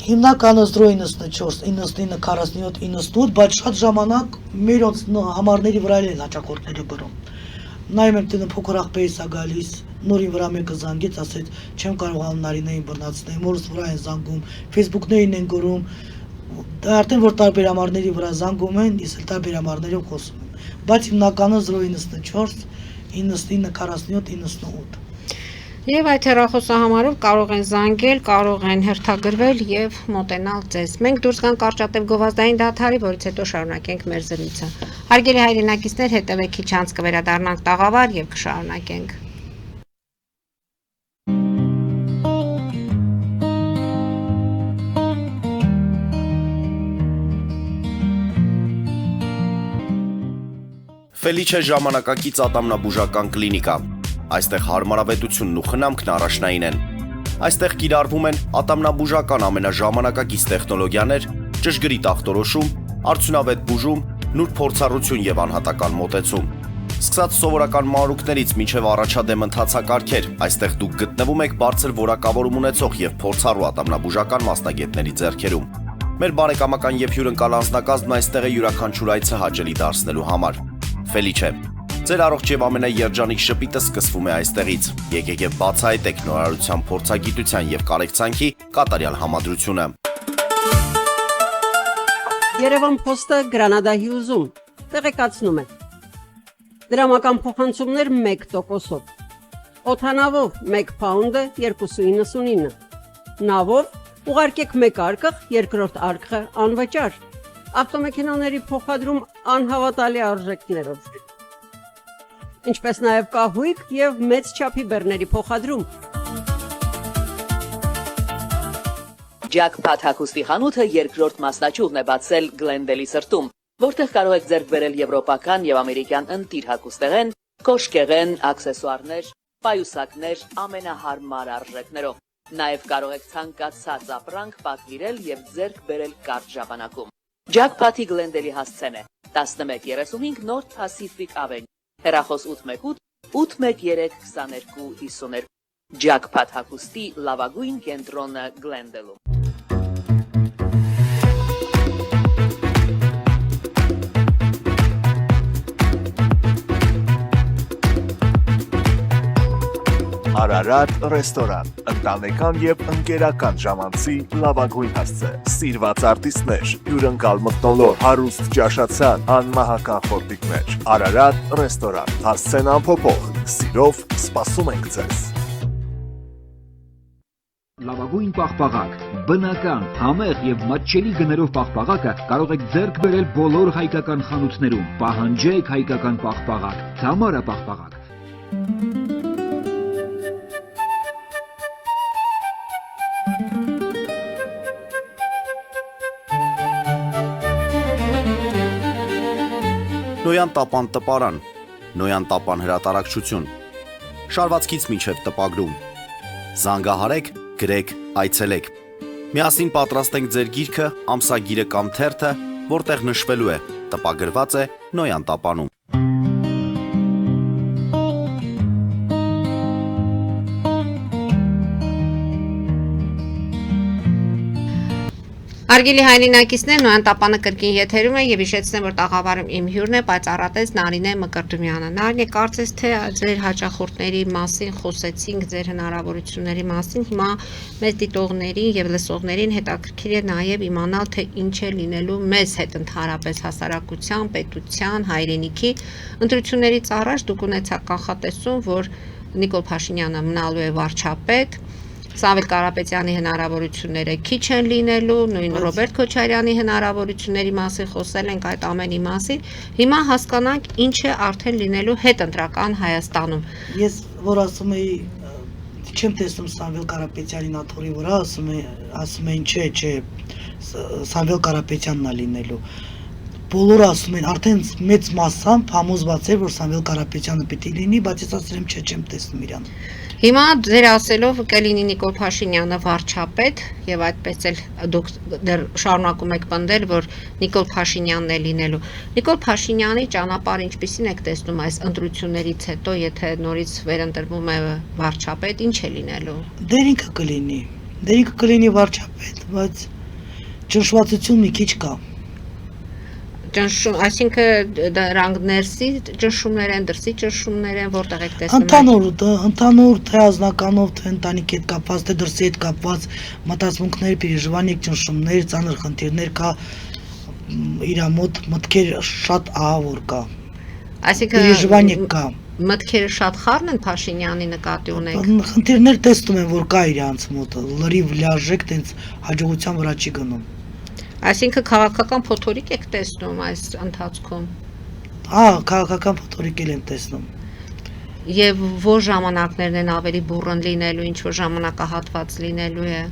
Հիմնականը 094 99 47 98, բայց շատ ժամանակ մերոնց համարների վրա են հաճախորդները գրում։ Նայում եմ տնը փոքր աղբերից է գալիս, նորին վրա մեկը զանգեց, ասեց չեմ կարողանում Նարինեին բռնացնել, մորս վրա են զանգում, Facebook-ներին են գրում, արդեն որ տարբեր համարների վրա զանգում են, ես էլ տարբեր համարներով խոսում եմ, բայց հիմնականը 094 99 47 98։ Եվ այդ հեռախոսահամարով կարող են զանգել, կարող են հերթագրվել եւ մոտենալ ձեզ։ Մենք դուրս գանք կարճատև գովազդային դադարի, որից հետո շարունակենք մեր զրույցը։ Հարգելի հայրենակիցներ, հետևեք քիչ անց կվերադառնանք տաղավար եւ կշարունակենք։ Ֆելիչե ժամանակակից ատամնաբուժական կլինիկա։ Այստեղ հարմարավետությունն ու խնամքն առաջնային են։ Այստեղ կիրառվում են ատամնաբուժական ամենաժամանակակից տեխնոլոգիաներ, ճշգրիտ ախտորոշում, արդյունավետ բուժում, նուրբ փորձառություն եւ անհատական մոտեցում։ Սկսած սովորական մանրուքներից մինչև առաջադեմ ընթացակարգեր, այստեղ դուք գտնվում եք բարձր որակավորում ունեցող եւ փորձառու ատամնաբուժական մասնագետների ձեռքերում։ Մեր բարեկամական եւ հյուրընկալ անձնակազմն այստեղ է յուրաքանչյուր այցը հաճելի դարձնելու համար։ Ֆելիչե, ձեր առողջ եւ ամենաերջանիկ շպիտը սկսվում է այստեղից։ Եկեք եւ բացահայտեք նորարարության փորձագիտության եւ կարեկցանքի կատարյալ համադրությունը։ Երևան Փոստը Գրանադայի ուզում տեղեկացնում է։ Դրամական փոխանցումներ 1%-ով։ Օդանավով 1 փաունդը 2.99։ Նավով ուղարկեք 1 արկղ, երկրորդ արկղը անվճար։ Ավտոմեքենաների փոխադրում անհավատալի արժեքներով։ Ինչպես նաև կահույք եւ մեծ չափի բեռների փոխադրում։ Jackpot հագուստի խանութը երկրորդ մասնաճյուղն է բացել Գլենդելի սրտում, որտեղ կարող եք ձեռք բերել եվրոպական եւ ամերիկյան ընտիր հագուստեղեն, կոշկեղեն, աքսեսուարներ, պայուսակներ ամենահարմար արժեքներով։ Նաև կարող եք ցանկացած ապրանք պատվիրել եւ ձեռք բերել կարճ ժամանակում։ Jackpot-ի Գլենդելի հասցեն է 1135 North Pacific Avenue, հեռախոս 818 813 2252։ Jackpot հագուստի լավագույն կենտրոնը Գլենդելում։ Արարատ ռեստորան, ընտանեկան եւ ընկերական ժամանցի լավագույն հասցե, սիրված արտիստներ, հյուրընկալ մթնոլորտ, հարուստ ճաշացան, անմահական խորտիկներ։ Արարատ ռեստորան, հասցեն անփոփոխ, սիրով սպասում ենք ձեզ։ Լավագույն պաղպաղակ, բնական, համեղ եւ մատչելի գներով պաղպաղակը կարող եք ձեռք բերել բոլոր հայկական խանութներում։ Պահանջեք հայկական պաղպաղակ, Թամարա պաղպաղակ։ Նոյան տապան տպարան, Նոյան տապան հրատարակչություն, շարվածքից մինչև տպագրում, զանգահարեք, գրեք, այցելեք, միասին պատրաստենք ձեր գիրքը, ամսագիրը կամ թերթը, որտեղ նշվելու է, տպագրված է Նոյան տապանում։ Հարգելի հայրենակիցներ, Նոյան տապանը կրկին եթերում է եւ հիշեցնեմ, որ տաղավարում իմ հյուրն է պայծառատես Նարինե Մկրտումյանը։ Նարինե, կարծես թե ձեր հաճախորդների մասին խոսեցինք, ձեր հնարավորությունների մասին, հիմա մեծ դիտողներին եւ լսողներին հետաքրքիր է նաեւ իմանալ, թե ինչ է լինելու մեզ հետ ընդհանրապես հասարակության, պետության, հայրենիքի ընտրություններից առաջ դուք ունեցաք կանխատեսում, որ Նիկոլ Փաշինյանը մնալու է վարչապետ, Սամվել Կարապետյանի հնարավորությունները քիչ են լինելու, նույն Ռոբերտ Քոչարյանի հնարավորությունների մասին խոսել ենք այդ ամենի մասին։ Հիմա հասկանանք ինչ է արդեն լինելու հետընտրական Հայաստանում։ Ես որ ասում էի չեմ տեսնում Սամվել Կարապետյանին աթոռի վրա, ասում էին չէ, Սամվել Կարապետյանն է լինելու։ Բոլորը ասում են արդեն մեծ մասամբ համոզված էր, որ Սամվել Կարապետյանը պիտի լինի, բայց ես ասել եմ չեմ տեսնում իրան։ Հիմա ձեր ասելով կլինի Նիկոլ Փաշինյանը վարչապետ եւ այդպես էլ դուք դեռ շարունակում եք պնդել, որ Նիկոլ Փաշինյանն է լինելու։ Նիկոլ Փաշինյանի ճանապարհը ինչպիսին եք տեսնում այս ընտրություններից հետո, եթե նորից վերընտրվում է վարչապետ, ինչ է լինելու։ Դեր ինքը կլինի վարչապետ, բայց ճնշվածություն մի քիչ կա։ Այսինքն դրանք ներսի ճնշումներ են, դրսի ճնշումներ են, որտեղ եք տեսնում։ Ընդհանուր թե ազնականով, թե ընտանիքի հետ կապված, թե դրսի հետ կապված մտածմունքներ, պերեժվանիկ ճնշումներ, ծանր խնդիրներ կա, իր մոտ մտքեր շատ ահավոր կա։ Պերեժվանիկ կա։ Մտքերը շատ խառն են Փաշինյանի նկատի ունեք։ Խնդիրներ տեսնում են, որ կա իրանց մոտ, լրիվ լիարժեք տենց հաջողության վրա չի գնում։ Այսինքն քաղաքական փոթորիկ եք տեսնում այս ընթացքում։ Քաղաքական փոթորիկ եմ տեսնում։ Եվ որ ժամանակներն են ավելի բուռն լինելու, ինչ որ ժամանակահատված լինելու է։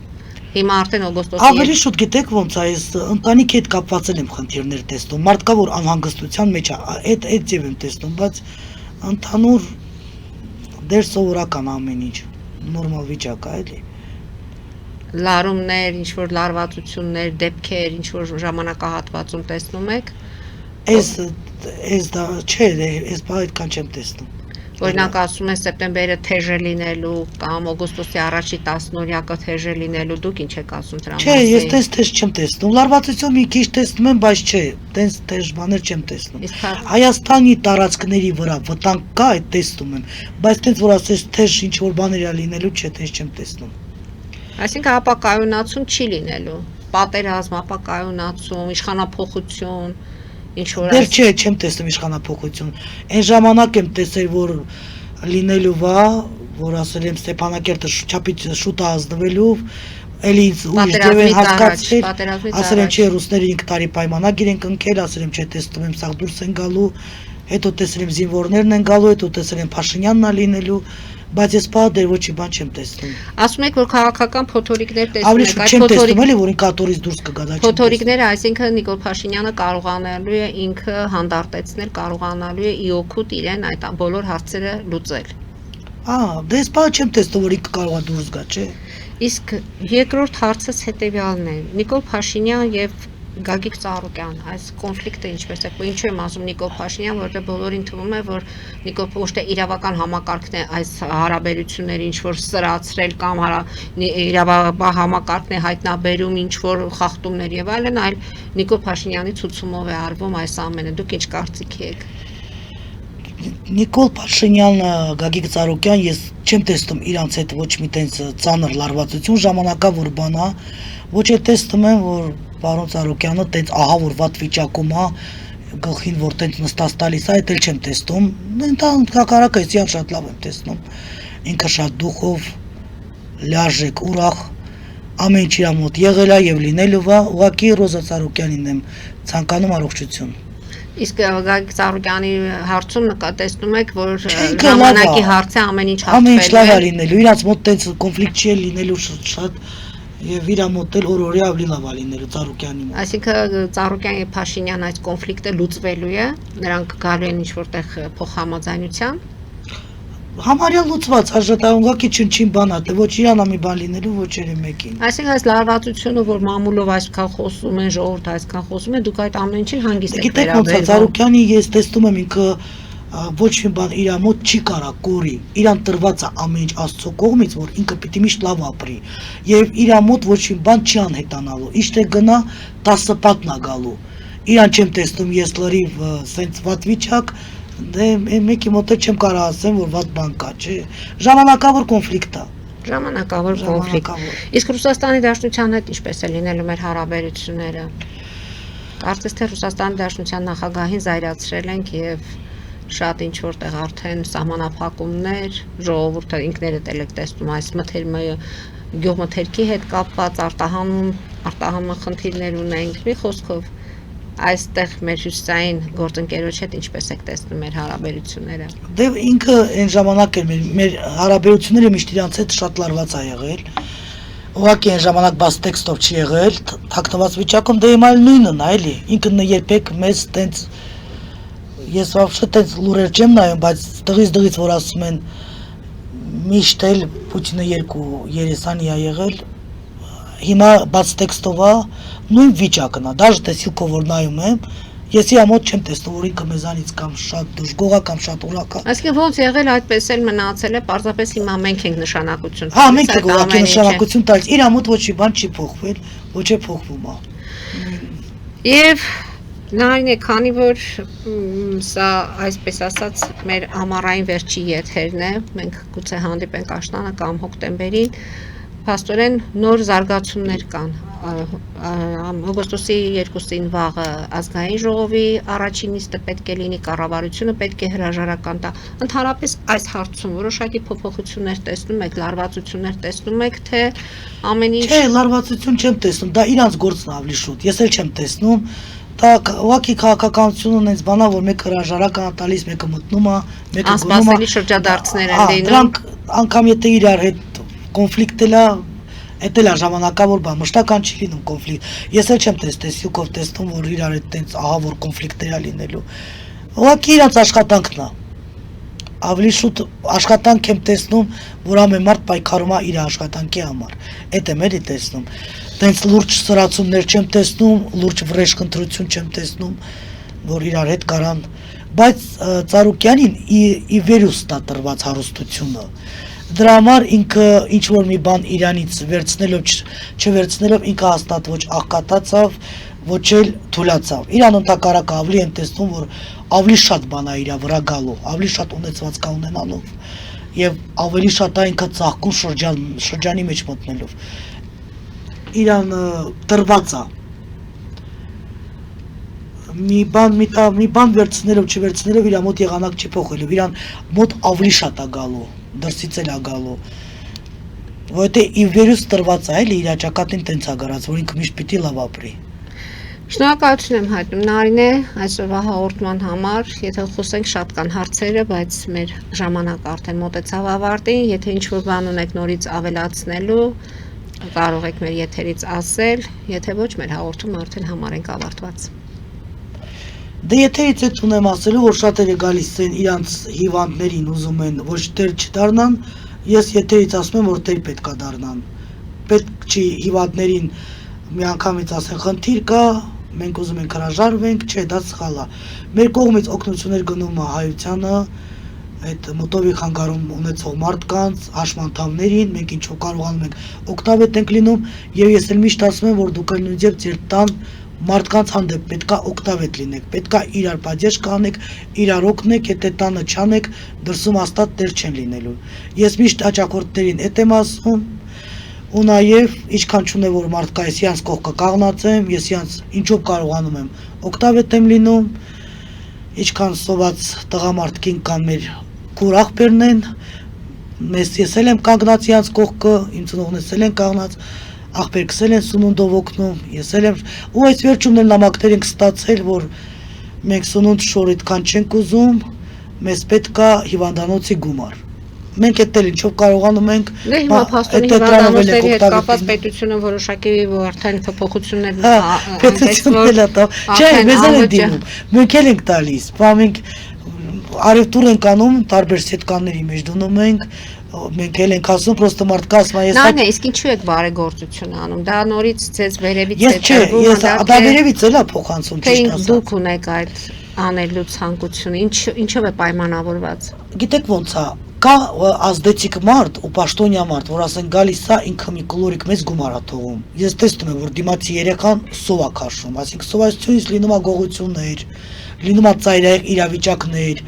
Հիմա արդեն օգոստոսի Ավելի շուտ գիտեք ոնց է, այս ընտանիքի հետ կապված եմ խնդիրներ տեսնում։ Մարդկա որ անհանգստության մեջ է, այդ ձև եմ տեսնում, բայց ընդհանուր դեր սովորական ամեն ինչ, նորմալ վիճակ է, էլի։ Լարումներ, ինչ որ լարվածություններ, դեպքեր, ինչ որ ժամանակահատվածում տեսնում եք։ Այս դա չէ, այս բա այդքան չեմ տեսնում։ Օրինակ ասում են սեպտեմբերը թեժ է լինելու կամ օգոստոսի առաջի 10-օրյակը թեժ է լինելու, դուք ինչ եք ասում դրա մասին։ Չէ, ես թեժ չեմ տեսնում։ Լարվածություն մի քիչ տեսնում եմ, բայց չէ, տենց թեժ բաներ չեմ տեսնում։ Հայաստանի տարածքների վրա վտանգ կա, այդ տեսնում եմ, բայց տենց որ ասես թեժ ինչ որ բաներ է լինելու, չէ, տենց չեմ տեսնում։ Այսինքն ապակայունացում չի լինելու, պատերազմ, ապակայունացում, իշխանափոխություն, ինչ որ Դեռ չէ, չեմ տեսնում իշխանափոխություն։ Այն ժամանակ եմ տեսել, որ լինելու վա, որ ասել եմ Ստեփանակերտը չափից շուտ է ազնվելու, էլի ուրիշ ձև են հասկացել, ասել եմ չէ, ռուսները 5 տարի պայմանագիր են կնքել, ասել եմ չէ, տեսնում եմ սաղ դուրս են գալու, հետո տեսել եմ զինվորներն են գալու, հետո տեսել եմ Փաշինյանն է լինելու, բայց ես բա դեր ոչի բան չեմ տեսնում։ Ասում եք, որ քաղաքական փոթորիկներ տեսնում եք, այդ փոթորիկները, էլի որ ինքատորից դուրս կգա, դա չեմ։ Փոթորիկները, այսինքն Նիկոլ Փաշինյանը կարողանալու է ինքը հանդարտեցնել, կարողանալու է ի օգուտ իրեն այդ բոլոր հարցերը լուծել։ Դե ես բա չեմ տեսնում, որ ինքը կարող է դուրս գա, չէ։ Իսկ երկրորդ հարցս հետեւյալն է։ Նիկոլ Փաշինյան եւ Գագիկ Ծառուկյան, այս կոնֆլիկտը ինչպես է, ինչու եմ ասում Նիկոլ Փաշինյան, որտեղ բոլորին թվում է, որ Նիկոլ ոչ թե իրավական համակարգն է այս հարաբերությունները ինչ որ սրացրել կամ իրավաբան համակարգն է հայտնաբերում ինչ որ խախտումներ եւ այլն, այլ Նիկոլ Փաշինյանի ցուցումով է արվում այս ամենը։ Դուք ինչ կարծիքի եք։ Նիկոլ Փաշինյանը, Գագիկ Ծառուկյան, ես չեմ տեսնում իրանց հետ ոչ մի տենց ծանր լարվածություն, ժամանակավոր բան է, ոչ է տեսնում եմ, որ պարոն Ծառուկյանը տենց ահավոր վատ վիճակում է, գլխին որ տենց նստած տալիս է, այդ էլ չեմ տեսնում, ընդհակառակը ես իան շատ լավ եմ տեսնում, ինքը շատ դուխով, լիարժեք, ուրախ, ամեն ինչ իր մոտ եղել է եւ լինելու է, ուղղակի Ռոզա Ծառուկյանին եմ ցանկանում առողջություն։ Իսկ Գագիկ Ծառուկյանի հարցում տեսնում եք, որ ժամանակի հարց է, ամեն ինչ հաղթվելու է։ Ամեն ինչ լավ է լինելու, իրաց մոտ տենց կոնֆլիկտ չի լինելու շատ եւ իր մոտ էլ օրորի ավելի լավ է լինելու Ծառուկյանի մոտ։ Այսինքն Ծառուկյան եւ Փաշինյան այս կոնֆլիկտը լուծվելու է, նրանք գալու են ինչ որտեղ փոխհամաձայնության։ Համարյա լուծված, հաշտահունգակի չնչին բան է, թե ոչ իրանա մի բան լինելու, ոչ երե մեկին։ Այսինքն այս լարվածությունը, որ մամուլով այսքան խոսում են, ժողովուրդը այսքան խոսում է, դուք այդ ամեն ինչին հանգիստ եք վերաբերվում։ Գիտեք ոնց է, Ծառուկյանի ես տեսնում եմ ինքը ոչ մի բան իր մոտ չի կարա կորի, իրան տրված է ամեն ինչ Աստծո կողմից, որ ինքը պիտի միշտ լավ ապրի, եւ իր մոտ ոչ մի բան չի անհետանալու, իշտե գնա 10 պատն է գալու։ Իրան չեմ տեսնում ես լրիվ սենց վատ վիճակ, դե մեկի մոտ չեմ կարող ասեմ, որ վատ բան կա, չէ։ Ժամանակավոր կոնֆլիկտ է։ Ժամանակավոր կոնֆլիկտ։ Իսկ Ռուսաստանի Դաշնության հետ ինչպես է լինելու մեր հարաբերությունները։ Կարծես թե Ռուսաստանի Դաշնության նախագահին զայրացրել ենք եւ շատ ինչ որտեղ արդեն սահմանափակումներ, ժողովուրդը ինքներդ էլ եք տեսնում այս մթերմը գյուղմթերքի հետ կապված արտահանման խնդիրներ ունենք։ Մի խոսքով այստեղ մեր հյուսիսային գործընկերոջ հետ ինչպես եք տեսնում մեր հարաբերությունները։ Դե ինքը այն ժամանակ էր մեր հարաբերությունները միշտ իրանց հետ շատ լարված ա եղել։ Ուղղակի այն ժամանակ բաց տեքստով չի եղել, թաքնված վիճակում դե հիմա նույնն է, էլի։ Ինքը երբեք մեզ տենց ես вообще տենց լուրեր չեմ նայում, բայց դղից որ ասում են միշտ էլ Պուտինը երկու երեսանի ա եղել, հիմա բաց տեքստով է նույն վիճակն է, դաժե թե սիլքով որ նայում եմ, ես իամոտ չեմ տեսնում, որ ինքը մեզանից կամ շատ դժգոհ է կամ շատ ուրախ է։ Այսինքն ոնց եղել այդպես էլ մնացել է, պարզապես հիմա մենք ենք նշանակություն Հա, մենք ենք ուղղակի նշանակություն տալիս, իր ամոթ ոչ մի բան չի փոխվել, ոչ է փոխվում է։ Եվ Նարինե, քանի որ սա այսպես ասած մեր ամառային վերջի եթերն է, մենք գուցե հանդիպենք աշնանը կամ հոկտեմբերին, փաստորեն նոր զարգացումներ կան։ Օգոստոսի 2-ին վաղը ազգային ժողովի առաջին նիստը պետք է լինի, կառավարությունը պետք է հրաժարական տա։ Ընդհանրապես այս հարցում որոշակի փոփոխություններ տեսնում եք, լարվածություններ տեսնում եք, թե ամեն ինչ։ Չէ, լարվածություն չեմ տեսնում, դա իրանց գործն է ավելի շուտ։ Ես էլ չեմ տեսնում։ Դա ուղղակի քաղաքականությունը այնպես բանա, որ մեկը հրաժարական է տալիս, մեկը մտնում է, մեկը գնում է։ Անսպասելի շրջադարձներ են լինում։ Դրանք անգամ եթե իրար հետ կոնֆլիկտ էլ է, դա էլ է ժամանակավոր բան, մշտական չի լինում կոնֆլիկտ։ Ես էլ չեմ տեսնյութով տեսնում, որ իրար հետ տենց ահա որ կոնֆլիկտներ է լինելու։ Ուղղակի իրանց աշխատանքն է։ Ավելի շուտ աշխատանք եմ տեսնում, որ ամեն մարդ պայքարում է իր աշխատանքի համար։ Էդ եմ էլի տեսնում։ Տենց լուրջ սրացումներ չեմ տեսնում, լուրջ վրեժխնդրություն չեմ տեսնում, որ իրար հետ կարան, բայց Ծառուկյանին ի վերուս տա տրված հարստությունը։ Դրա համար ինքը ինչ որ մի բան իրանից վերցնելով չվերցնելով ինքը հաստատ ոչ աղքատացավ, ոչ էլ թուլացավ։ Իրան ընդհակառակը ավելի եմ տեսնում, որ ավելի շատ բան է իրա վրա գալու, ավելի շատ ունեցված կա ունենալով եւ ավելի շատ է ինքը ծաղկուն շրջանի մեջ մտնելով։ Իրան տրված է մի բան վերցնելով չվերցնելով իր մոտ եղանակ չի փոխելու, իրան մոտ ավելի շատ է գալու, դրսից էլ է գալու, որովհետեւ ի վերուս տրված է, էլի իր ճակատին տենց է գրած, որ ինքը միշտ պիտի լավ ապրի։ Շնորհակալություն եմ հայտնում Նարինե այսօրվա հաղորդման համար, եթե խոսենք շատ կան հարցերը, բայց մեր ժամանակը արդեն մոտեցավ ավարտին, եթե ինչ-որ բան ունեք նորից ավելացնելու, կարող եք մեր եթերից ասել, եթե ոչ մեր հաղորդումը արդեն համարենք ավարտված։ Դե եթերից էդ ունեմ ասելու, որ շատերը գալիս են իրանց հիվանդներին ուզում են ոչ տեր չդառնան, ես եթերից ասում եմ, որ տեր պետքա դառնան։ Պետք չի հիվանդներին միանգամից ասեն խնդիր կա, մենք ուզում ենք հրաժարվենք, չէ, դա սխալ է։ Մեր կողմից օգնություններ գնում է հայությանը, այդ մոտովի խանգարում ունեցող մարդկանց, հաշմանդամներին, մենք ինչու կարողանում ենք օգտավետ ենք լինում, եւ ես էլ միշտ ասում եմ, որ դուք էլ նույնիսկ ձեր տան մարդկանց հանդեպ պետքա օգտավետ լինեք, պետքա իրար պատժ կանեք, իրար օգնեք, եթե տանը չանեք, դրսում հաստատ դեր չեն լինելու։ Ես միշտ աջակորդներին էդ եմ ասում, ու նաև ինչքան չունե որ մարդ կա, ես իրանց կողքը կաղնած եմ, ես իրանց ինչով կարողանում եմ օգտավետ եմ լինում, ինչքան սոված տղամարդկին կան մեր կուր աղբերն են, ես էլ եմ կանգնած իրանց կողքը, իմ ծնողներս էլ են կանգնած, աղբերքս էլ են սնունդով օգնում, ես էլ եմ, ու այս վերջումն էլ նամակներ ենք ստացել, որ մենք սնունդ շոր այդքան չենք ուզում, մեզ պետք է հիվանդանոցի գումար։ Մենք էդ էլ ինչով կարողանում ենք։ Դե հիմա փաստորեն հիվանդանոցների հետ կապված պետությունը որոշակի արդեն փոփոխություններ պետությունն է տա։ Չէ, մեզ էլ են դիմում։ Մենք էլ ենք տալիս, բա մենք արևտուր ենք անում, տարբեր սետկանների մեջ դնում ենք, մենք էլ ենք ասում, պրոստը մարդկա ասում ես։ Նայ, իսկ ինչու եք բարեգործություն անում։ Դա նորից ցած վերևից է տրվում։ Ես դա վերևից էլ է փոխանցում ճիշտ ասած։ Դուք ունեք այդ անելու ցանկությունը, ինչով է պայմանավորված։ Գիտեք ոնց է, կա ազդեցիկ մարդ ու պաշտոնյա մարդ, որ ասեն գալիս է ինքը մի կլորիկ մեծ գումար է թողում։ Ես տեսնում եմ, որ դիմացի երեխան սով է քաշում, այսինքն սովասությունից լինում է գողություններ, լինում է ծայրահեղ իրավիճակներ,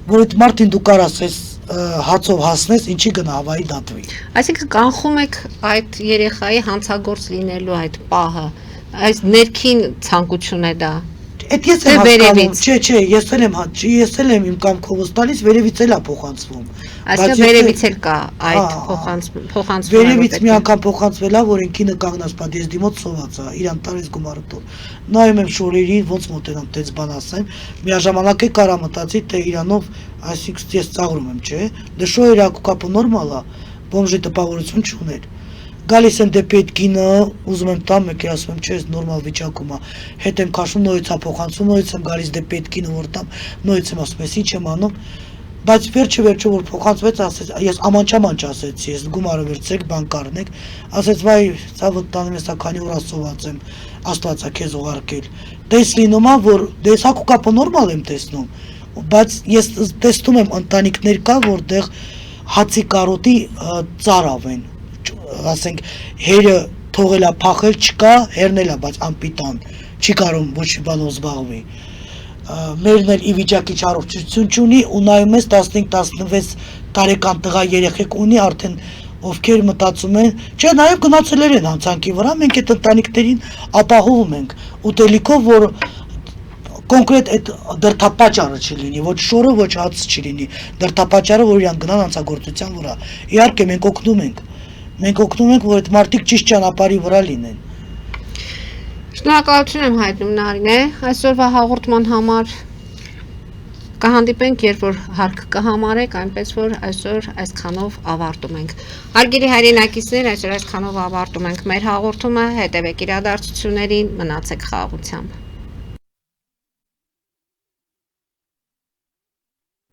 որ այդ մարդին դու կարաս ես հացով հասնես, ինչի գնա հավայի դատվի։ Այսինքն կանխում եք այդ երեխայի հանցագործ լինելու այդ պահը, այս ներքին ցանկություն է դա։ Այդ ես եմ հասկանում, չէ, ես էլ եմ իմ կամքովս տալիս, վերևից էլ է փոխանցվում։ Այսինքն վերևից էլ կա այդ փոխանցումը։ Վերևից մի անգամ փոխանցվել է, որ ինքինը կանգնած պատիեզդի մոտ սոված է, իրան տարես գումարը տոր։ Նայում եմ շորերի, ոնց մոտենամ, տենց բան ասեմ, միաժամանակ է կարա մտածի, թե իրանով, այսինքն ես ծաղրում եմ, չէ։ Դե շորերը կապը նորմալ է, բոմժի տպավորություն չուներ։ Գալիս եմ դեպի այդ կինը, ուզում եմ տամ, մեկ ասում եմ, չէ, նորմալ վիճակում է։ Հետ եմ քաշում, նորից է փոխանցում, նորից եմ գալիս դեպի այդ կինը, որ տամ, նորից եմ ասում, ես ինչ եմ անում։ Բայց վերջը որ փոխանցվեց, ասեց, ես ամանչամանչ ասեցի, ես գումարը վերցրեք, բան կառնեք, ասեց, վայ, ցավը տանում ես, քանի օր ասոված եմ, Աստվածա քեզ ուղարկել։ Դες լինում է, որ դες հակու կապը նորմալ եմ տեսնում, բայց ես տեսնում եմ ընտանիքներ կա, որտեղ հացի կարոտի ծարավ են, ասենք, հերը թողելա փախել չկա, հերնելա, բայց անպիտան, չի կարող ոչ մի բանով զբաղվի։ Մերն էլ ի վիճակի չառողջություն չունի ու նայում ես 15-16 տարեկան տղա երեխեք ունի արդեն ովքեր մտածում են, չէ, նաև գնացելեր են հանցանքի վրա, մենք այդ ընտանիքներին ապահովում ենք ուտելիքով, որ կոնկրետ այդ դրդապատճառը չլինի, ոչ շորը, ոչ հաց չլինի, դրդապատճառը, որ իրան գնան հանցագործության վրա։ Իհարկե մենք օգնում ենք, որ այդ մարդիկ ճիշտ ճանապարհի վրա լինեն։ Շնորհակալություն եմ հայտնում Նարինե, այսօրվա հաղորդման համար կհանդիպենք, երբ որ հարկ կհամարեք, այնպես որ այսօր այսքանով ավարտում ենք։ Հարգելի հայրենակիցներ, այսօր այսքանով ավարտում ենք մեր հաղորդումը, հետևեք իրադարձություններին, մնացեք խաղաղությամբ։